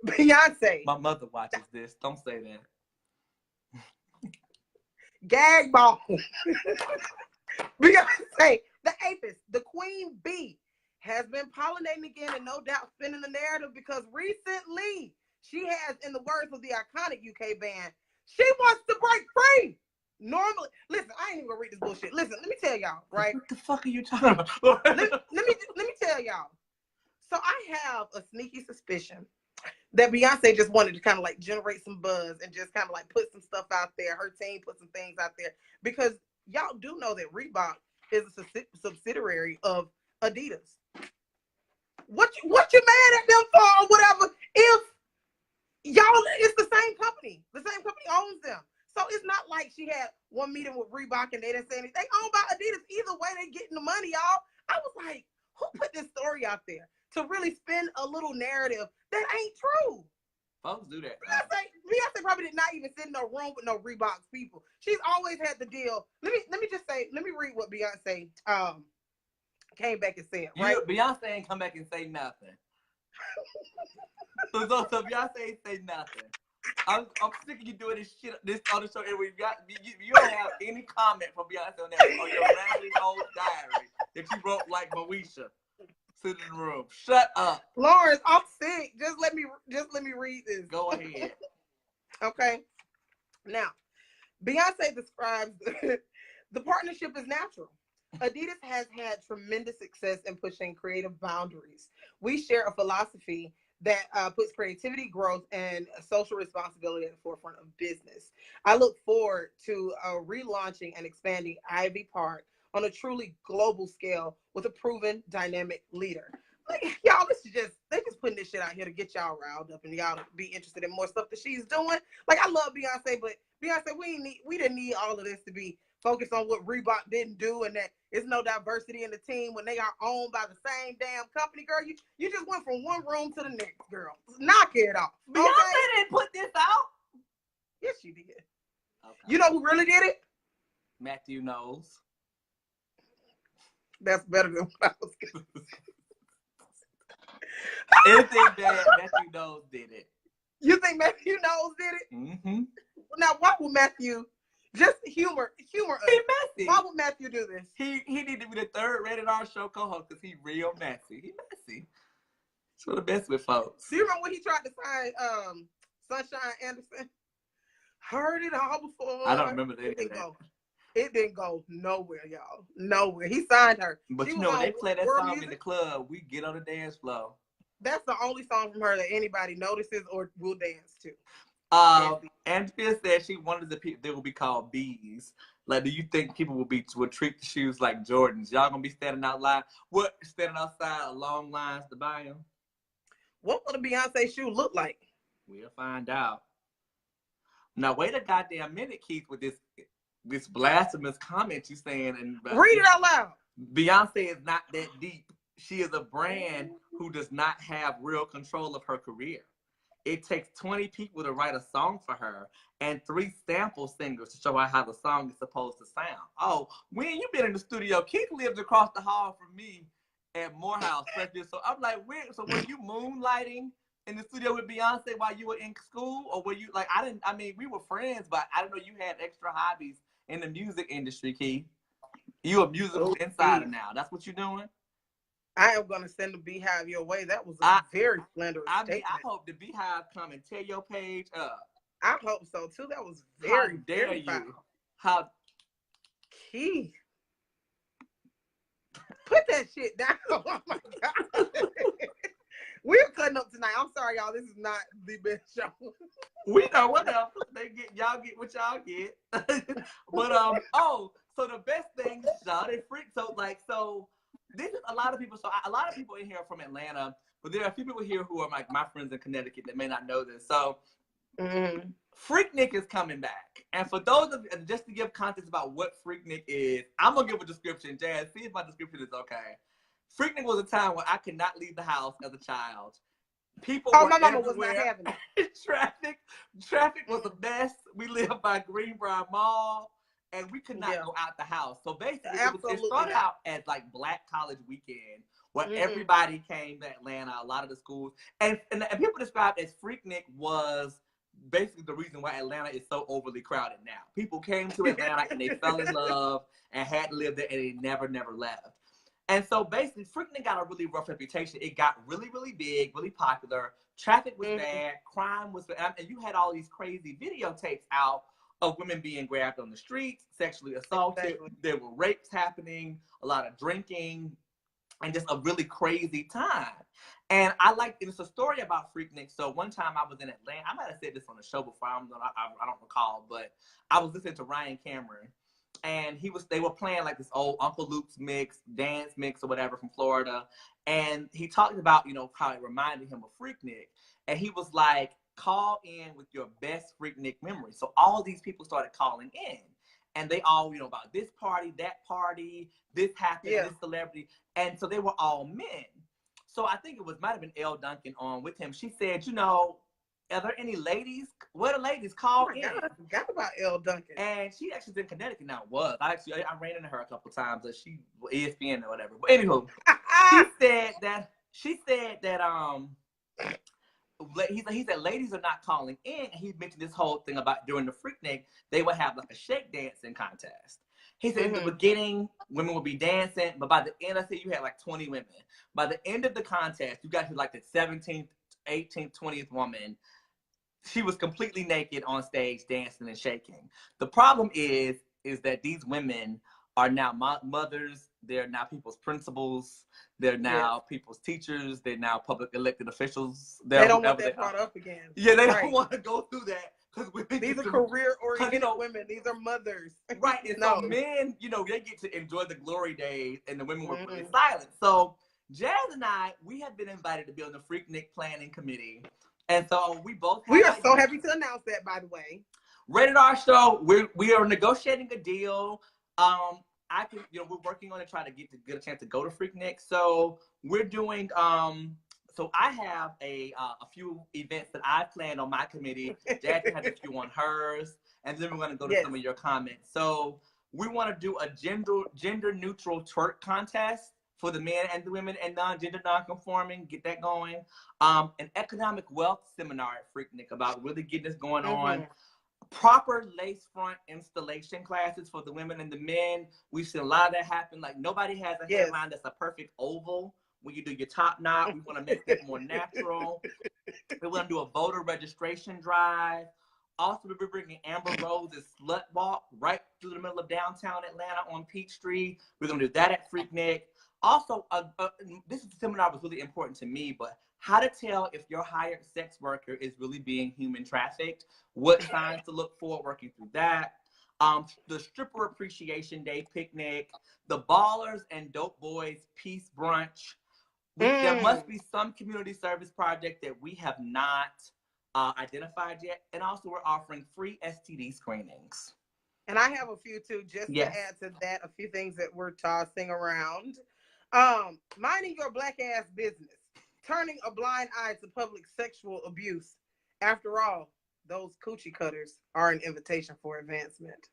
Beyonce. My mother watches this. Don't say that. Gag ball. Beyonce, the apis, the queen bee, has been pollinating again and no doubt spinning the narrative because recently she has, in the words of the iconic UK band, she wants to break free. Normally, listen, I ain't even gonna read this bullshit. Listen, let me tell y'all, right? What the fuck are you talking about? let me tell y'all. So I have a sneaky suspicion that Beyonce just wanted to kind of like generate some buzz and just kind of like put some stuff out there. Her team put some things out there because y'all do know that Reebok is a subsidiary of Adidas. What you mad at them for or whatever? If y'all, it's the same company. The same company owns them. So it's not like she had one meeting with Reebok and they didn't say anything. They owned by Adidas. Either way, they getting the money, y'all. I was like, who put this story out there to really spin a little narrative that ain't true? Folks do that. Beyonce probably did not even sit in no room with no Reebok people. She's always had the deal. Let me read what Beyonce came back and said, right? Beyonce ain't come back and say nothing. so Beyonce ain't say nothing. I'm sick of you doing this shit this on the show. And you don't have any comment from Beyonce on that on your rambling old diary that you wrote like Moesha. Sit in the room. Shut up. Lawrence, I'm sick. Just let me read this. Go ahead. Okay. Now, Beyonce describes the partnership as natural. Adidas has had tremendous success in pushing creative boundaries. We share a philosophy that puts creativity, growth, and social responsibility at the forefront of business. I look forward to relaunching and expanding Ivy Park on a truly global scale with a proven dynamic leader. Like, y'all, they just putting this shit out here to get y'all riled up and y'all be interested in more stuff that she's doing. Like, I love Beyonce, but Beyonce, we didn't need all of this to be focus on what Reebok didn't do, and that there's no diversity in the team when they are owned by the same damn company, girl. You just went from one room to the next, girl. Knock it off. Beyonce didn't put this out. Yes, she did. Okay. You know who really did it? Matthew knows. That's better than what I was going to say. Anything bad, Matthew knows did it. You think Matthew knows did it? Mm-hmm. Now, why would Matthew just humor us? He messy. Why would Matthew do this? He need to be the third Rated R show co-host because he real messy. He messy. It's for the best with folks. Do you remember when he tried to sign Sunshine Anderson? Heard it all before. I don't remember that. It didn't go nowhere, y'all. Nowhere. He signed her. But you know, when they play that song in the club, we get on the dance floor. That's the only song from her that anybody notices or will dance to. Andrea said she wanted the people, they will be called bees. Like, do you think people will treat the shoes like Jordans? Y'all gonna be standing outside long lines to buy them? What will the Beyonce shoe look like? We'll find out. Now, wait a goddamn minute, Keith, with this blasphemous comment you saying. And read it out loud. Beyonce is not that deep. She is a brand who does not have real control of her career. It takes 20 people to write a song for her and 3 sample singers to show her how the song is supposed to sound. Oh, when you been in the studio, Keith lived across the hall from me at Morehouse. So I'm like, so were you moonlighting in the studio with Beyonce while you were in school? Or were you like, we were friends, but I didn't know you had extra hobbies in the music industry, Keith. You a musical insider now. That's what you're doing? I am going to send the Beehive your way. That was a very slanderous statement. I hope the Beehive come and tear your page up. I hope so, too. That was very, very foul. How Keith. Put that shit down. Oh, my God. We're cutting up tonight. I'm sorry, y'all. This is not the best show. We know whatever. Y'all get what y'all get. But so the best thing, y'all, they freak. So this is a lot of people. So a lot of people in here are from Atlanta, but there are a few people here who are like my friends in Connecticut that may not know this. So Freaknik is coming back. And for those of you, just to give context about what Freaknik is, I'm going to give a description. Jazz, see if my description is okay. Freaknik was a time when I could not leave the house as a child. People were my mama everywhere. was not having it. Traffic was a mess. We lived by Greenbrier Mall, and we could not go out the house. So basically, it started out as like Black College Weekend, where everybody came to Atlanta, a lot of the schools. And people described as Freaknik was basically the reason why Atlanta is so overly crowded now. People came to Atlanta and they fell in love and had to live there, and they never left. And so basically, Freaknik got a really rough reputation. It got really, really big, really popular. Traffic was bad. Crime was bad. And you had all these crazy videotapes out of women being grabbed on the streets, sexually assaulted. Exactly. There were rapes happening, a lot of drinking, and just a really crazy time. And it's a story about Freaknik. So one time I was in Atlanta. I might have said this on the show before. I don't recall, but I was listening to Ryan Cameron. And they were playing like this old Uncle Luke's dance mix or whatever from Florida. And he talked about, how it reminded him of Freaknik. And he was like, call in with your best Freaknik memory. So all these people started calling in. And they all, about this party, that party, this happened, this celebrity. And so they were all men. So I think might have been Elle Duncan on with him. She said, are there any ladies? Where the ladies call in? I forgot about Elle Duncan. And she actually is in Connecticut now. I ran into her a couple of times. She ESPN or whatever. But anywho, she said that he said ladies are not calling in. And he mentioned this whole thing about during the Freaknik, they would have like a shake dancing contest. He said in the beginning, women would be dancing, but by the end, I said you had like 20 women. By the end of the contest, you got to like the 17th, 18th, 20th woman. She was completely naked on stage dancing and shaking. The problem is that these women are now mothers. They're now people's principals. They're now people's teachers. They're now public elected officials. They don't want that brought up again. Yeah, they don't want to go through that. These are career-oriented women. These are mothers. Right. And so men, they get to enjoy the glory days, and the women were really silent. So Jazz and I, we have been invited to be on the Freaknik planning committee. And so we are so happy to announce that, by the way. Rated R show, we are negotiating a deal. I can, we're working on it, trying to get a chance to go to Freaknik. So we're doing, so I have a few events that I planned on my committee. Jasmine has a few on hers, and then we're going to go to some of your comments. So we want to do a gender neutral twerk contest for the men and the women and non-gender non-conforming. Get that going. An economic wealth seminar at Freaknik about really getting this going on. Proper lace front installation classes for the women and the men. We've seen a lot of that happen. Like, nobody has a hairline that's a perfect oval when you do your top knot. We want to make that more natural. We want to do a voter registration drive. Also, we're bringing Amber Rose's Slut Walk right through the middle of downtown Atlanta on Peachtree. We're going to do that at Freaknik. Also, this seminar was really important to me, but how to tell if your hired sex worker is really being human trafficked, what signs to look for, working through that. The Stripper Appreciation Day picnic, the Ballers and Dope Boys Peace Brunch. There must be some community service project that we have not identified yet. And also, we're offering free STD screenings. And I have a few too, just to add to that, a few things that we're tossing around. Minding your black ass business. Turning a blind eye to public sexual abuse. After all, those coochie cutters are an invitation for advancement.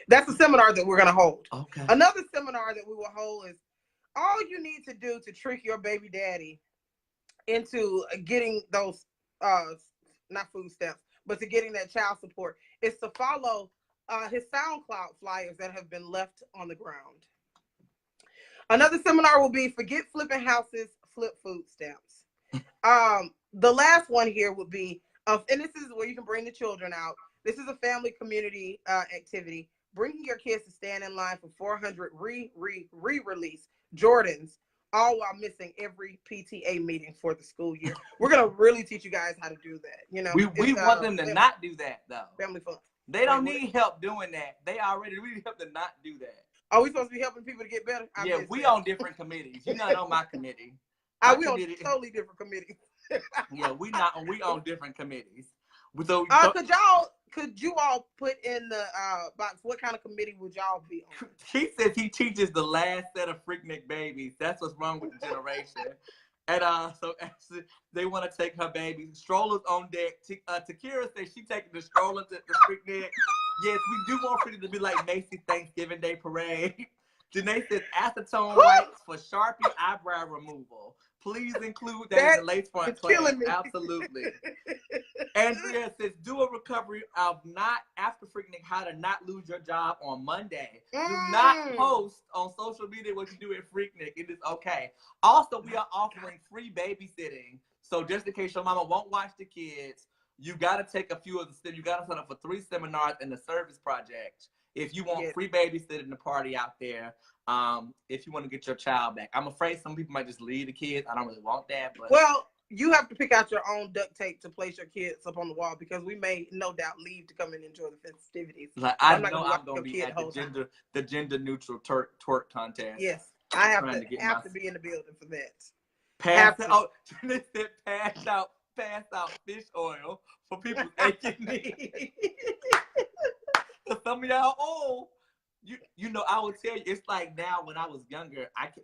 That's a seminar that we're going to hold. Okay. Another seminar that we will hold is all you need to do to trick your baby daddy into getting those, not food stamps, but to getting that child support is to follow his SoundCloud flyers that have been left on the ground. Another seminar will be forget flipping houses, flip food stamps. The last one here would be, and this is where you can bring the children out. This is a family community activity. Bringing your kids to stand in line for 400 re-release Jordans, all while missing every PTA meeting for the school year. We're gonna really teach you guys how to do that. We want them to not do that though. Family fun. They don't need help doing that. They already really help to not do that. Are we supposed to be helping people to get better? We on different committees. You're not on my committee. We on totally different committees. We on different committees. So, could you all put in the box what kind of committee would y'all be on? He says he teaches the last set of Freaknik babies. That's what's wrong with the generation. And so actually, they want to take her baby. Strollers on deck. Takira says she's taking the stroller to the Freaknik. Yes, we do want Freaknik to be like Macy's Thanksgiving Day Parade. Janae says acetone wipes for Sharpie eyebrow removal. Please include that in the lace front class. Absolutely. Andrea says, do a recovery of not after Freaknik, how to not lose your job on Monday. Do not post on social media what you do at Freaknik. It is okay. Also, we are offering free babysitting. So just in case your mama won't watch the kids, you got to take a few of the, you got to sign up for 3 seminars and the service project. If you want free babysitting the party out there, if you want to get your child back. I'm afraid some people might just leave the kids. I don't really want that. But well, you have to pick out your own duct tape to place your kids up on the wall because we may no doubt leave to come and enjoy the festivities. Like I know I'm going to be at the gender neutral twerk contest. Yes, I have to be in the building for that. Pass out fish oil for people's aching knees. Some of y'all old. I will tell you, it's like now when I was younger, that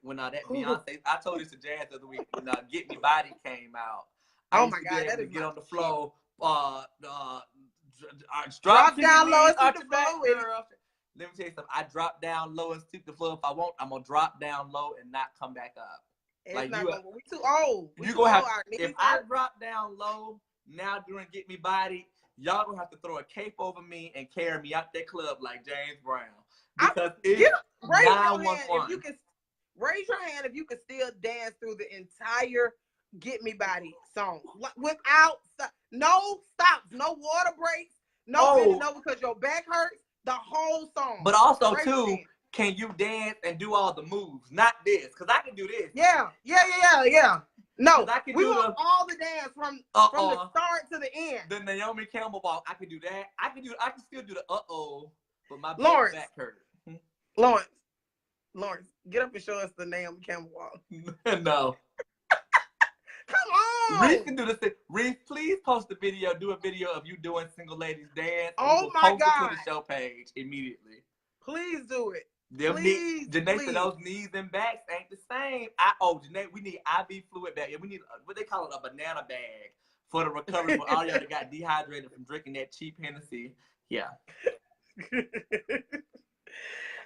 Beyonce, I told this to Jazz the other week, when Get Me Body came out. Oh my God, that is get on the floor, drop down low and sweep the floor. Let me tell you something, I drop down low and sweep the floor. If I want, I'm going to drop down low and not come back up. We're too old. If I drop down low now during Get Me Body, y'all gonna have to throw a cape over me and carry me out that club like James Brown. Because raise your hand if you can still dance through the entire Get Me Body song without no stops, no water breaks, no because your back hurts. The whole song. But also too, can you dance and do all the moves? Not this, because I can do this. Yeah. No, we want all the dance from the start to the end. The Naomi Campbell walk, I can do that. I can still do the but my back hurt. Lawrence, get up and show us the Naomi Campbell walk. No. Come on. Reese can do this thing. Reese, please post the video. Do a video of you doing Single Ladies Dance. Oh my God. Post it to the show page immediately. Please do it. Them Please, Janae said those knees and backs ain't the same. Janae, we need IV fluid bag. We need what they call it, a banana bag for the recovery for all y'all that got dehydrated from drinking that cheap Hennessy. Yeah.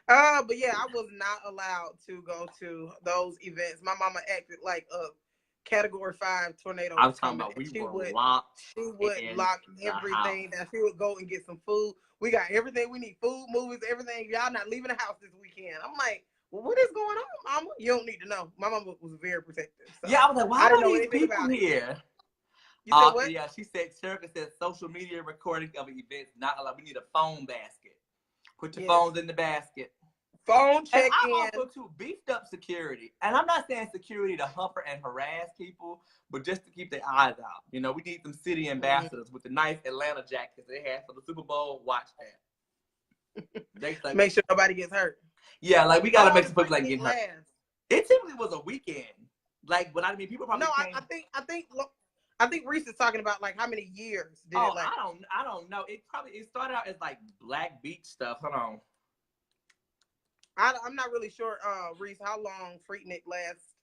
But yeah, I was not allowed to go to those events. My mama acted like a Category 5 tornado. I was talking about we were locked. She would lock everything down. She would go and get some food. We got everything we need, food, movies, everything. Y'all not leaving the house this weekend. I'm like, well, what is going on, mama? You don't need to know. My mama was very protective. So yeah, I was like, why are these people here? You said what? Yeah, she said, Erica said social media recording of events not allowed. We need a phone basket. Put your phones in the basket. Phone check-in. I'm also too beefed up security. And I'm not saying security to humper and harass people, but just to keep their eyes out. You know, we need some city ambassadors with the nice Atlanta jackets they had for the Super Bowl. Watch that. Make sure nobody gets hurt. Yeah, like we gotta make some people like get hurt. It typically was a weekend. Like, but I mean, people probably. No, I think Reese is talking about like how many years did it like? I don't know. It started out as like Black Beach stuff. Hold on. I'm not really sure, Reese, how long Freaknik lasts.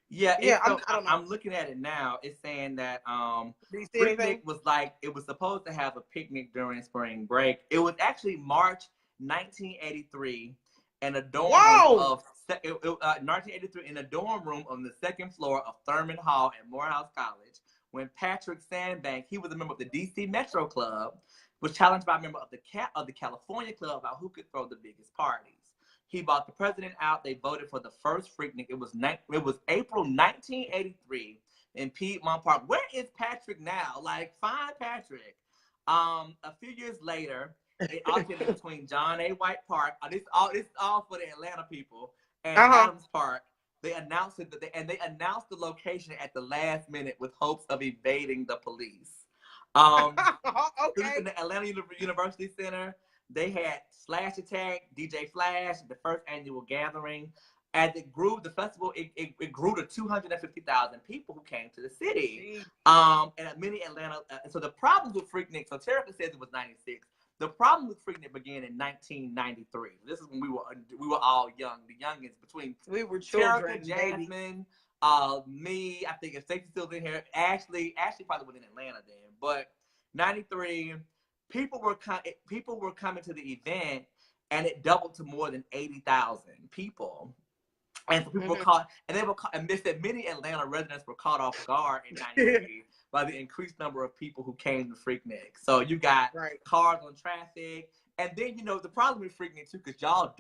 Yeah, I don't know. I'm looking at it now. It's saying that Freaknik was like, it was supposed to have a picnic during spring break. It was actually March 1983 in a dorm room of 1983 in a dorm room on the second floor of Thurman Hall at Morehouse College when Patrick Sandbank, he was a member of the DC Metro Club, was challenged by a member of the California Club about who could throw the biggest parties. He bought the president out. They voted for the first Freaknik. It was April 1983 in Piedmont Park. Where is Patrick now? Like, find Patrick. A few years later, it alternated between John A. White Park. This is all for the Atlanta people and Adams Park. They announced it they announced the location at the last minute with hopes of evading the police. Okay. In the Atlanta University Center, they had Slash Attack, DJ Flash, the first annual gathering. As it grew, the festival, it grew to 250,000 people who came to the city. And many Atlanta, so the problems with Freaknik, so Terica says it was 96. The problem with Freaknik began in 1993. This is when we were all young. The youngins between we were children, Terica, Jasmine, me, I think if Stacey's still in here, Ashley probably was in Atlanta then. But 93, people were coming to the event, and it doubled to more than 80,000 people. And so people were caught, and they said many Atlanta residents were caught off guard in 93 by the increased number of people who came to Freaknik. So you got cars on traffic, and then the problem with Freaknik too, because y'all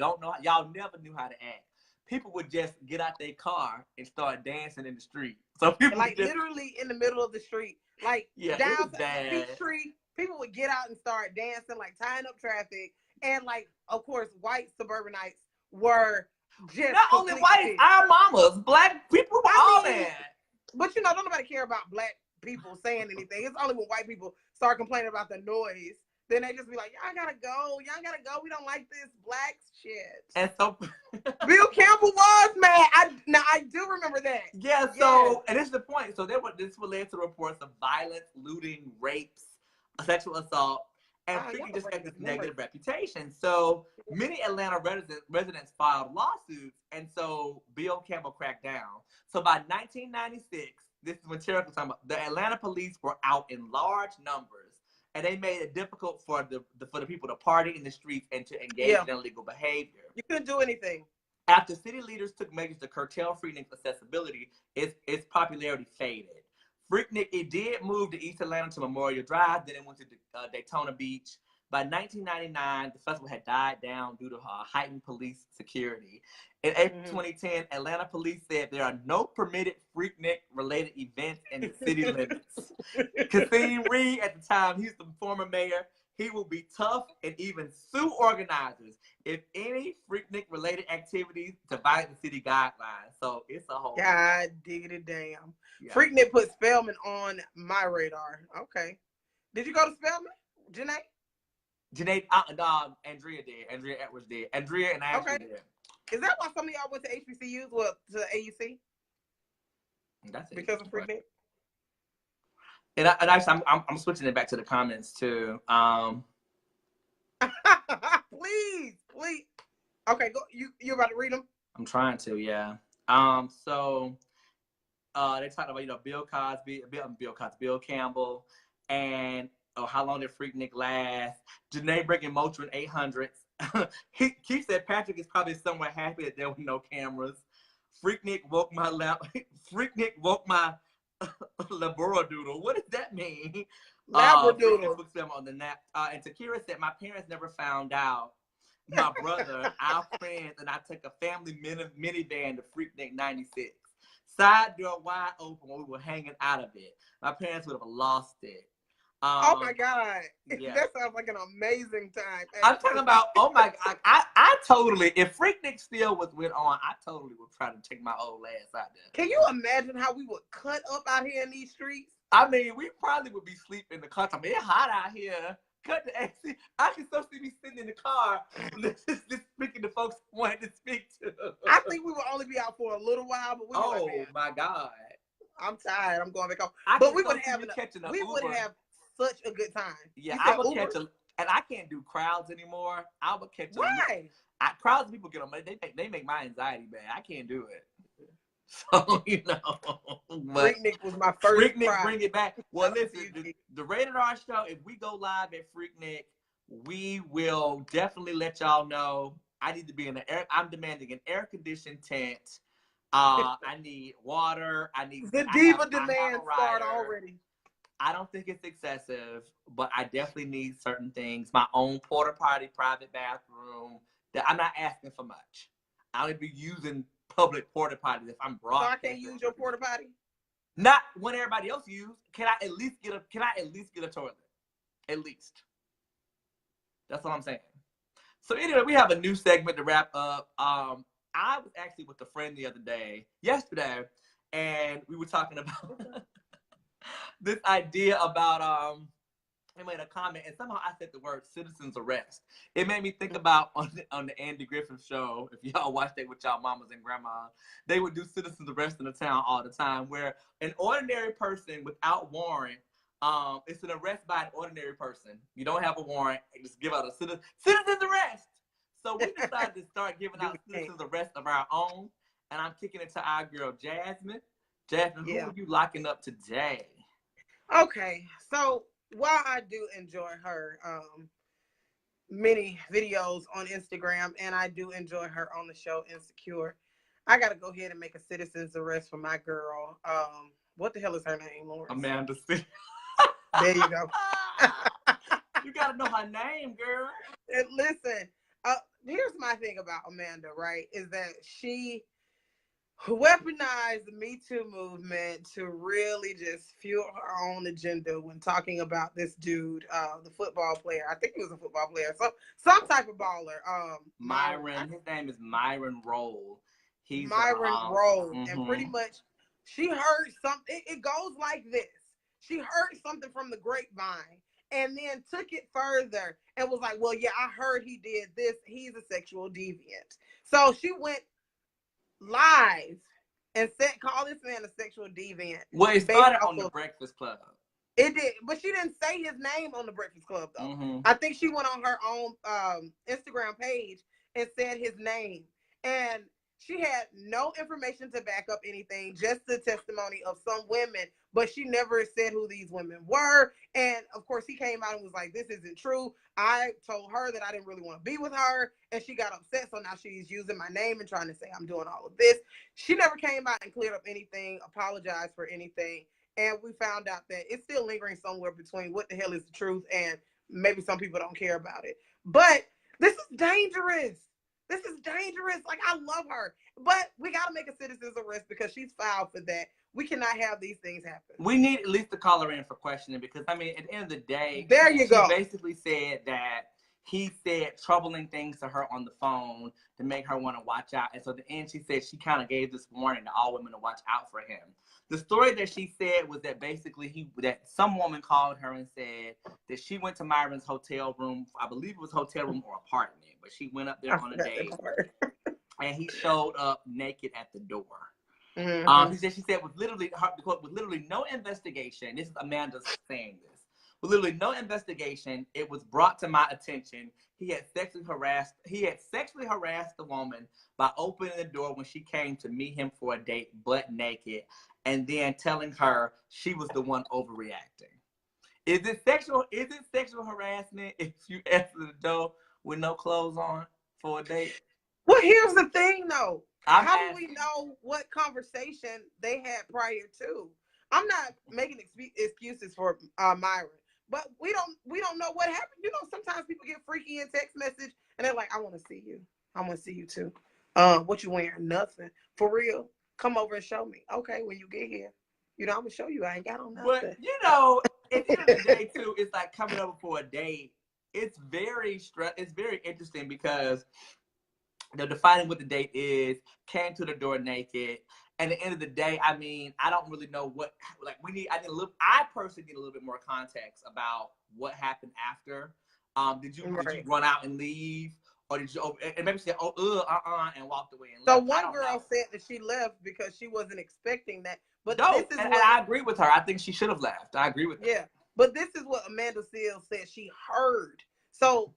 never knew how to act. People would just get out their car and start dancing in the street. So people literally in the middle of the street, down Peachtree, people would get out and start dancing, like tying up traffic, and of course, white suburbanites were just not only white, our mamas, black people were all there. But don't nobody care about black people saying anything. It's only when white people start complaining about the noise. Then they just be like, y'all gotta go. We don't like this black shit. And so Bill Campbell was mad. I do remember that. Yeah, so, and this is the point. So this would lead to reports of violence, looting, rapes, sexual assault, and Freaknik just had this negative reputation. So many Atlanta residents filed lawsuits, and so Bill Campbell cracked down. So by 1996, this is when Terica was talking about, the Atlanta police were out in large numbers. And they made it difficult for the people to party in the streets and to engage in illegal behavior. You couldn't do anything. After city leaders took measures to curtail Freaknik's accessibility, its popularity faded. Freaknik, it did move to East Atlanta to Memorial Drive, then it went to Daytona Beach. By 1999, the festival had died down due to heightened police security. In April 2010, Atlanta police said there are no permitted Freaknik-related events in the city limits. Kasim Reed, at the time, he's the former mayor, he will be tough and even sue organizers if any Freaknik-related activities to violate the city guidelines. So it's a whole... God diggity damn. Yeah. Freaknik put Spelman on my radar. Okay. Did you go to Spelman, Janae? Janae, Andrea did. Andrea Edwards did. Andrea and Ashley did. Is that why some of y'all went to HBCUs? Well, to AUC? That's it. Because of Freaknik? And actually, I'm switching it back to the comments too. Please, please. Okay, go. You about to read them? I'm trying to, yeah. So they talked about, Bill Cosby, Bill Campbell, and how long did Freaknik last? Janae bringing Motrin 800s. He said Patrick is probably somewhere happy that there were no cameras. Freaknik woke my Freaknik woke my labradoodle. What does that mean? Labradoodle. On the nap. And Takira said my parents never found out. My brother, our friends, and I took a family minivan to Freaknik 96. Side door wide open when we were hanging out of it. My parents would have lost it. Oh my God. Yeah. That sounds like an amazing time. I'm talking about, oh my God. I totally, if Freaknik still went on, I totally would try to take my old ass out there. Can you imagine how we would cut up out here in these streets? I mean, we probably would be sleeping in the car. I mean, it's hot out here. Cut the AC. I can still see me sitting in the car, just speaking to folks I wanted to speak to. I think we will only be out for a little while, but my God. I'm tired. I'm going back home. But we would have such a good time. Yeah, I would catch and I can't do crowds anymore. I would catch crowds of people get on. They make my anxiety bad. I can't do it. So, Freaknik was my first Freaknik, bring it back. Well, listen, the Rated R show, if we go live at Freaknik, we will definitely let y'all know. I need to be I'm demanding an air-conditioned tent. I need water. The diva demand start already. I don't think it's excessive, but I definitely need certain things. My own porta potty, private bathroom. That I'm not asking for much. I don't be using public porta potties if I'm broad. So I can't use your porta potty? Not when everybody else use. Can I at least get a toilet? At least. That's what I'm saying. So anyway, we have a new segment to wrap up. I was actually with a friend yesterday, and we were talking about this idea about he made a comment, and somehow I said the word citizen's arrest. It made me think about on the Andy Griffith show, if y'all watched it with y'all mamas and grandmas, they would do citizen's arrest in the town all the time, where an ordinary person without warrant, it's an arrest by an ordinary person. You don't have a warrant, you just give out a citizen's arrest. So we decided to start giving out citizen's arrest of our own, and I'm kicking it to our girl, Jasmine. Jasmine, who are you locking up today? Okay, so while I do enjoy her many videos on Instagram, and I do enjoy her on the show Insecure, I got to go ahead and make a citizen's arrest for my girl. What the hell is her name, Lawrence? Amanda C. There you go. You got to know her name, girl. And listen, here's my thing about Amanda, right, is that she weaponized the Me Too movement to really just fuel her own agenda when talking about this dude, the football player. I think he was a football player, some type of baller. Myron. His name is Myron Roll. He's Myron Roll, and pretty much she heard something. It goes like this: she heard something from the grapevine, and then took it further and was like, "Well, yeah, I heard he did this. He's a sexual deviant." So she went live and call this man a sexual deviant. Well, it started on the Breakfast Club. It did, but she didn't say his name on the Breakfast Club though. I think she went on her own Instagram page and said his name, and she had no information to back up anything, just the testimony of some women, but she never said who these women were. And of course, he came out and was like, "This isn't true. I told her that I didn't really want to be with her," and she got upset. So now she's using my name and trying to say I'm doing all of this. She never came out and cleared up anything, apologized for anything. And we found out that it's still lingering somewhere between what the hell is the truth and maybe some people don't care about it. But this is dangerous. This is dangerous. Like, I love her. But we got to make a citizen's arrest because she's filed for that. We cannot have these things happen. We need at least to call her in for questioning because, I mean, at the end of the day, she basically said that he said troubling things to her on the phone to make her want to watch out. And so at the end, she said she kind of gave this warning to all women to watch out for him. The story that she said was that basically that some woman called her and said that she went to Myron's hotel room. I believe it was hotel room or apartment, but she went up there on a date and he showed up naked at the door. She said with literally no investigation. This is Amanda saying this. with literally no investigation. It was brought to my attention. He had sexually harassed the woman by opening the door when she came to meet him for a date, butt naked, and then telling her she was the one overreacting. Is it sexual harassment if you answer the door with no clothes on for a date? Well, here's the thing, though. How do we asking. know what conversation they had prior to? I'm not making excuses for Myron, but we don't know what happened. You know, sometimes people get freaky in text message and they're like, "I want to see you. I want to see you too. What you wearing? Nothing. For real? Come over and show me. Okay, when you get here, you know, I'm gonna show you. I ain't got on nothing." But you know, at the end of the day, too, it's like coming over for a date. It's very interesting because defining what the date is, came to the door naked. And at the end of the day, I mean, I don't really know what, like, I personally need a little bit more context about what happened after. Did you run out and leave? Or did you, and maybe say, and walked away and left? So one girl said that she left because she wasn't expecting that. But no, and I agree with her. I think she should have left. I agree with her. Yeah, but this is what Amanda Seales said she heard. So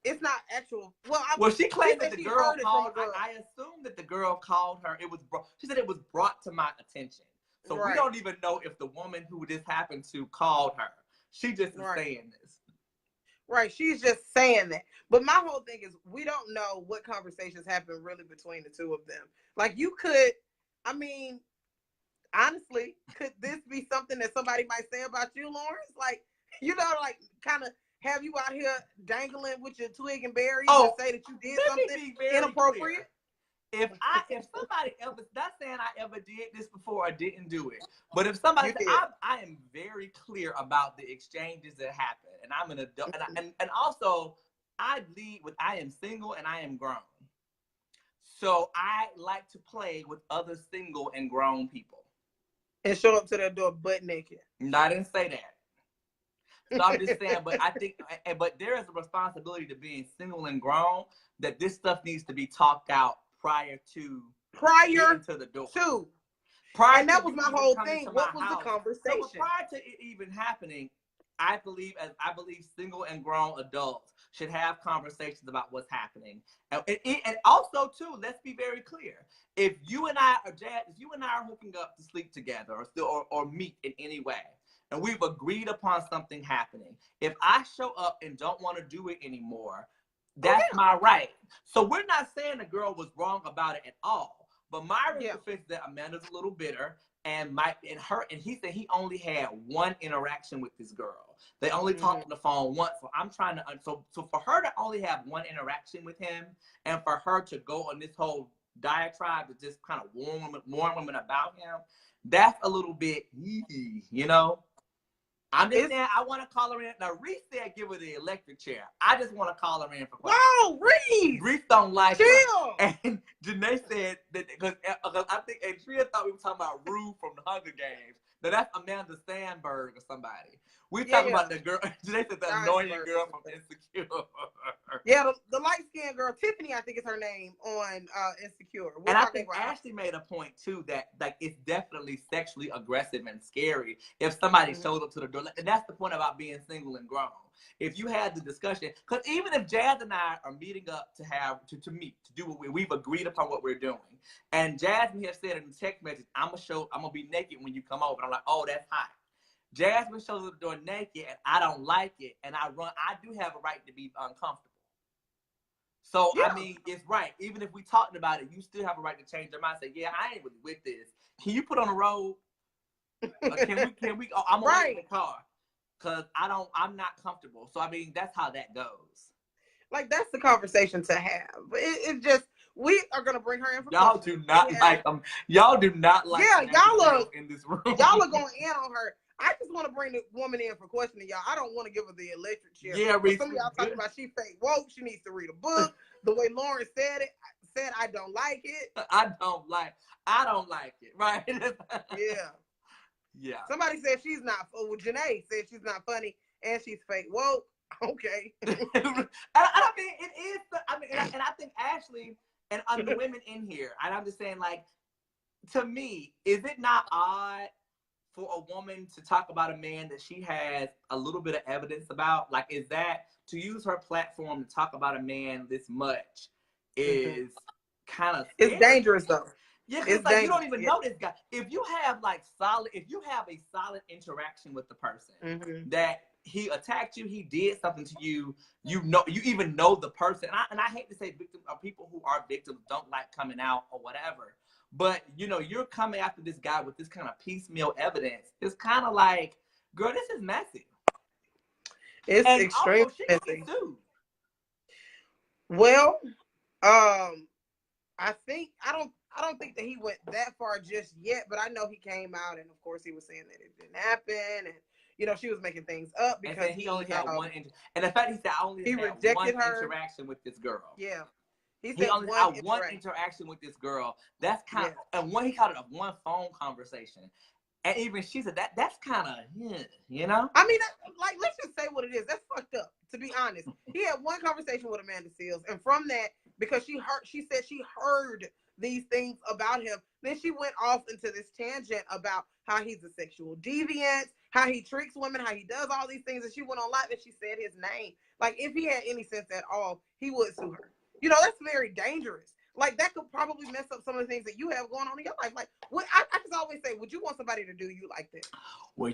it's not actual. Well, she claimed that the girl called. I assume that the girl called her. She said it was brought to my attention. So we don't even know if the woman who this happened to called her. She just is saying this. Right, she's just saying that. But my whole thing is we don't know what conversations happen really between the two of them. Like you could, I mean, honestly, could this be something that somebody might say about you, Lawrence? Like, you know, like kind of have you out here dangling with your twig and berries and say that you did something inappropriate? Clear. If somebody else, not saying I ever did this before or didn't do it, but if somebody, I am very clear about the exchanges that happen, and I'm an adult, and also I lead with I am single and I am grown, so I like to play with other single and grown people and show up to their door butt naked. No, I didn't say that. So I'm just saying, but I think, but there is a responsibility to being single and grown that this stuff needs to be talked out prior to the door. And that was my whole thing. What was the conversation? So prior to it even happening, I believe single and grown adults should have conversations about what's happening. And also too, let's be very clear. If you and I are hooking up to sleep together or meet in any way, and we've agreed upon something happening, if I show up and don't want to do it anymore, that's my right. So we're not saying the girl was wrong about it at all. But Myron defends that Amanda's a little bitter, and he said he only had one interaction with this girl. They only talked on the phone once. So I'm trying to so for her to only have one interaction with him, and for her to go on this whole diatribe to just kind of warn women about him, that's a little bit, you know. I'm just saying, I want to call her in. Now, Reese said give her the electric chair. I just want to call her in for questions. Whoa, Reese! Reese don't like her. And Janae said that, because I think, and Tria thought we were talking about Rue from the Hunger Games. Now, that's Amanda Sandberg or somebody. We're talking about the girl. Janae said the annoying girl from Insecure. Yeah, the light-skinned girl, Tiffany, I think is her name, on Insecure. And I think Ashley made a point, too, that like it's definitely sexually aggressive and scary if somebody showed up to the door. And that's the point about being single and grown. If you had the discussion, because even if Jazz and I are meeting up to meet, to do what we've agreed upon what we're doing, and Jasmine has said in the text message, I'm gonna be naked when you come over. And I'm like, oh, that's hot. Jasmine shows up the door naked, and I don't like it, and I do have a right to be uncomfortable. So, I mean, it's right. Even if we talked about it, you still have a right to change your mind. Say, yeah, I ain't really with this. Can you put on a robe? Can we? I'm gonna wait in the car because I'm not comfortable. So, I mean, that's how that goes. Like, that's the conversation to have. It's just, we are gonna bring her in for y'all do not like them. Y'all do not like. Yeah, y'all are in this room. Y'all are going in on her. I just want to bring the woman in for questioning, y'all. I don't want to give her the electric chair. Yeah, Reese. Some of y'all talking about she fake woke. She needs to read a book. The way Lauren said I don't like it. I don't like it. Right? Yeah. Yeah. Somebody said she's not. Well, Janae said she's not funny and she's fake woke. Okay. I mean, it is. And I think Ashley and the women in here, and I'm just saying, like, to me, is it not odd for a woman to talk about a man that she has a little bit of evidence about? Like, is that to use her platform to talk about a man this much is kind of scary? It's dangerous though. Yeah, because like you don't even know this guy. If you have a solid interaction with the person that he attacked you, he did something to you, you even know the person. And I hate to say victims or people who are victims don't like coming out or whatever. But you're coming after this guy with this kind of piecemeal evidence. It's kind of like, girl, this is messy. It's extremely messy. Well, I don't think that he went that far just yet, but I know he came out and of course he was saying that it didn't happen, and she was making things up because he only had one. And the fact he said I only had one interaction with this girl. Yeah. He only had one interaction with this girl. That's kind of, and he called it a one phone conversation. And even she said that's kind of, I mean, let's just say what it is. That's fucked up, to be honest. He had one conversation with Amanda Seales, and from that, because she said she heard these things about him, then she went off into this tangent about how he's a sexual deviant, how he tricks women, how he does all these things, and she went on live and she said his name. Like, if he had any sense at all, he would sue her. That's very dangerous. Like, that could probably mess up some of the things that you have going on in your life. Like, I just always say, would you want somebody to do you like this? Well,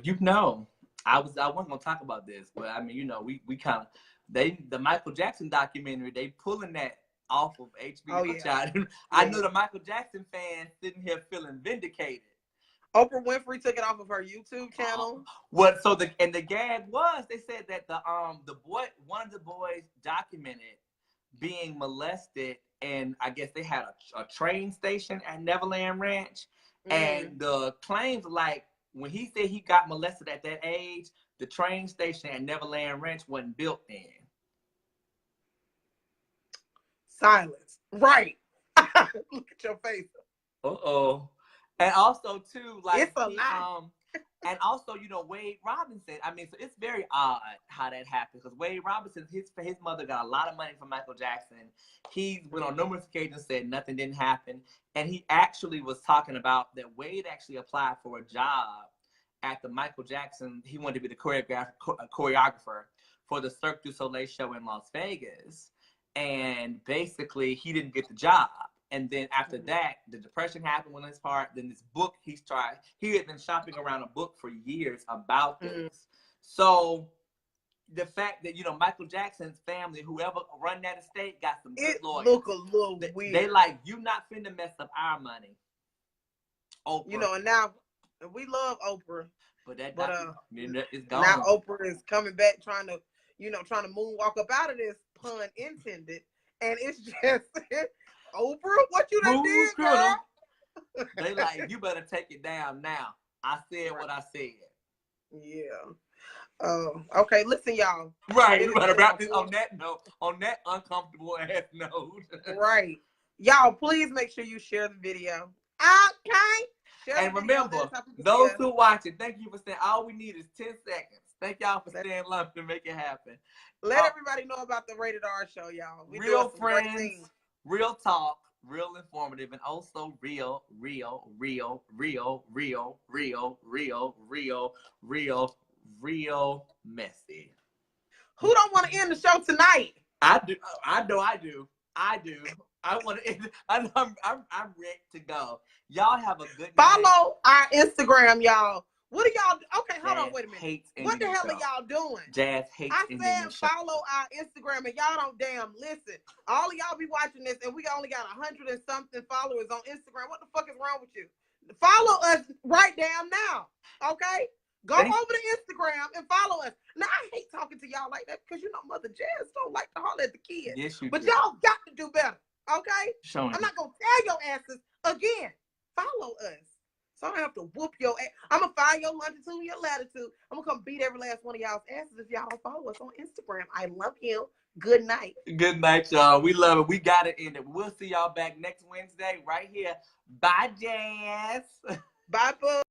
I wasn't gonna talk about this, but I mean, we kind of the Michael Jackson documentary, they pulling that off of HBO. Oh, yeah. I know the Michael Jackson fans sitting here feeling vindicated. Oprah Winfrey took it off of her YouTube channel. The gag was, they said that one of the boys documented being molested, and I guess they had a train station at Neverland Ranch, and the claims like when he said he got molested at that age, the train station at Neverland Ranch wasn't built then. Silence. Right. Look at your face. And also too, like, it's a lie. And also, Wade Robinson. I mean, so it's very odd how that happened, because Wade Robinson, his mother got a lot of money from Michael Jackson. He went on numerous occasions, said nothing didn't happen, and he actually was talking about that Wade actually applied for a job at the Michael Jackson. He wanted to be the choreographer for the Cirque du Soleil show in Las Vegas, and basically he didn't get the job. And then after that, the depression happened on his part. Then this book he had been shopping around a book for years about this. So the fact that, Michael Jackson's family, whoever run that estate, got some good lawyers. Look a little weird. They like, you not finna mess up our money. Oprah. And now we love Oprah. But it's gone. Now Oprah is coming back trying to moonwalk up out of this, pun intended. And it's just Oprah, what you done did, girl? They like, you better take it down now. I said what I said. Yeah. Okay, listen, y'all. Right, we better wrap this on that note, on that uncomfortable ass note. Right. Y'all, please make sure you share the video. Okay. And remember, those who watch it, thank you for staying. All we need is 10 seconds. Thank y'all for staying long to make it happen. Let everybody know about the Rated R show, y'all. We real friends. Real talk, real informative, and also real messy. Who don't want to end the show tonight? I do. I want to end. I'm ready to go. Y'all have a good night. Follow our Instagram, y'all. What are y'all? Okay, hold on, wait a minute. What the hell are y'all doing? Jazz hates. I said follow our Instagram, and y'all don't damn listen. All of y'all be watching this, and we only got 100 and something followers on Instagram. What the fuck is wrong with you? Follow us right damn now, okay? Go over to Instagram and follow us. Now, I hate talking to y'all like that because Mother Jazz don't like to holler at the kids. Yes, you do. But do. Y'all got to do better, okay? I'm not gonna tell your asses again. Follow us. So I don't have to whoop your ass. I'm going to find your longitude and your latitude. I'm going to come beat every last one of y'all's asses if y'all don't follow us on Instagram. I love you. Good night. Good night, y'all. We love it. We got it in it. We'll see y'all back next Wednesday right here. Bye, Jazz. Bye, boo.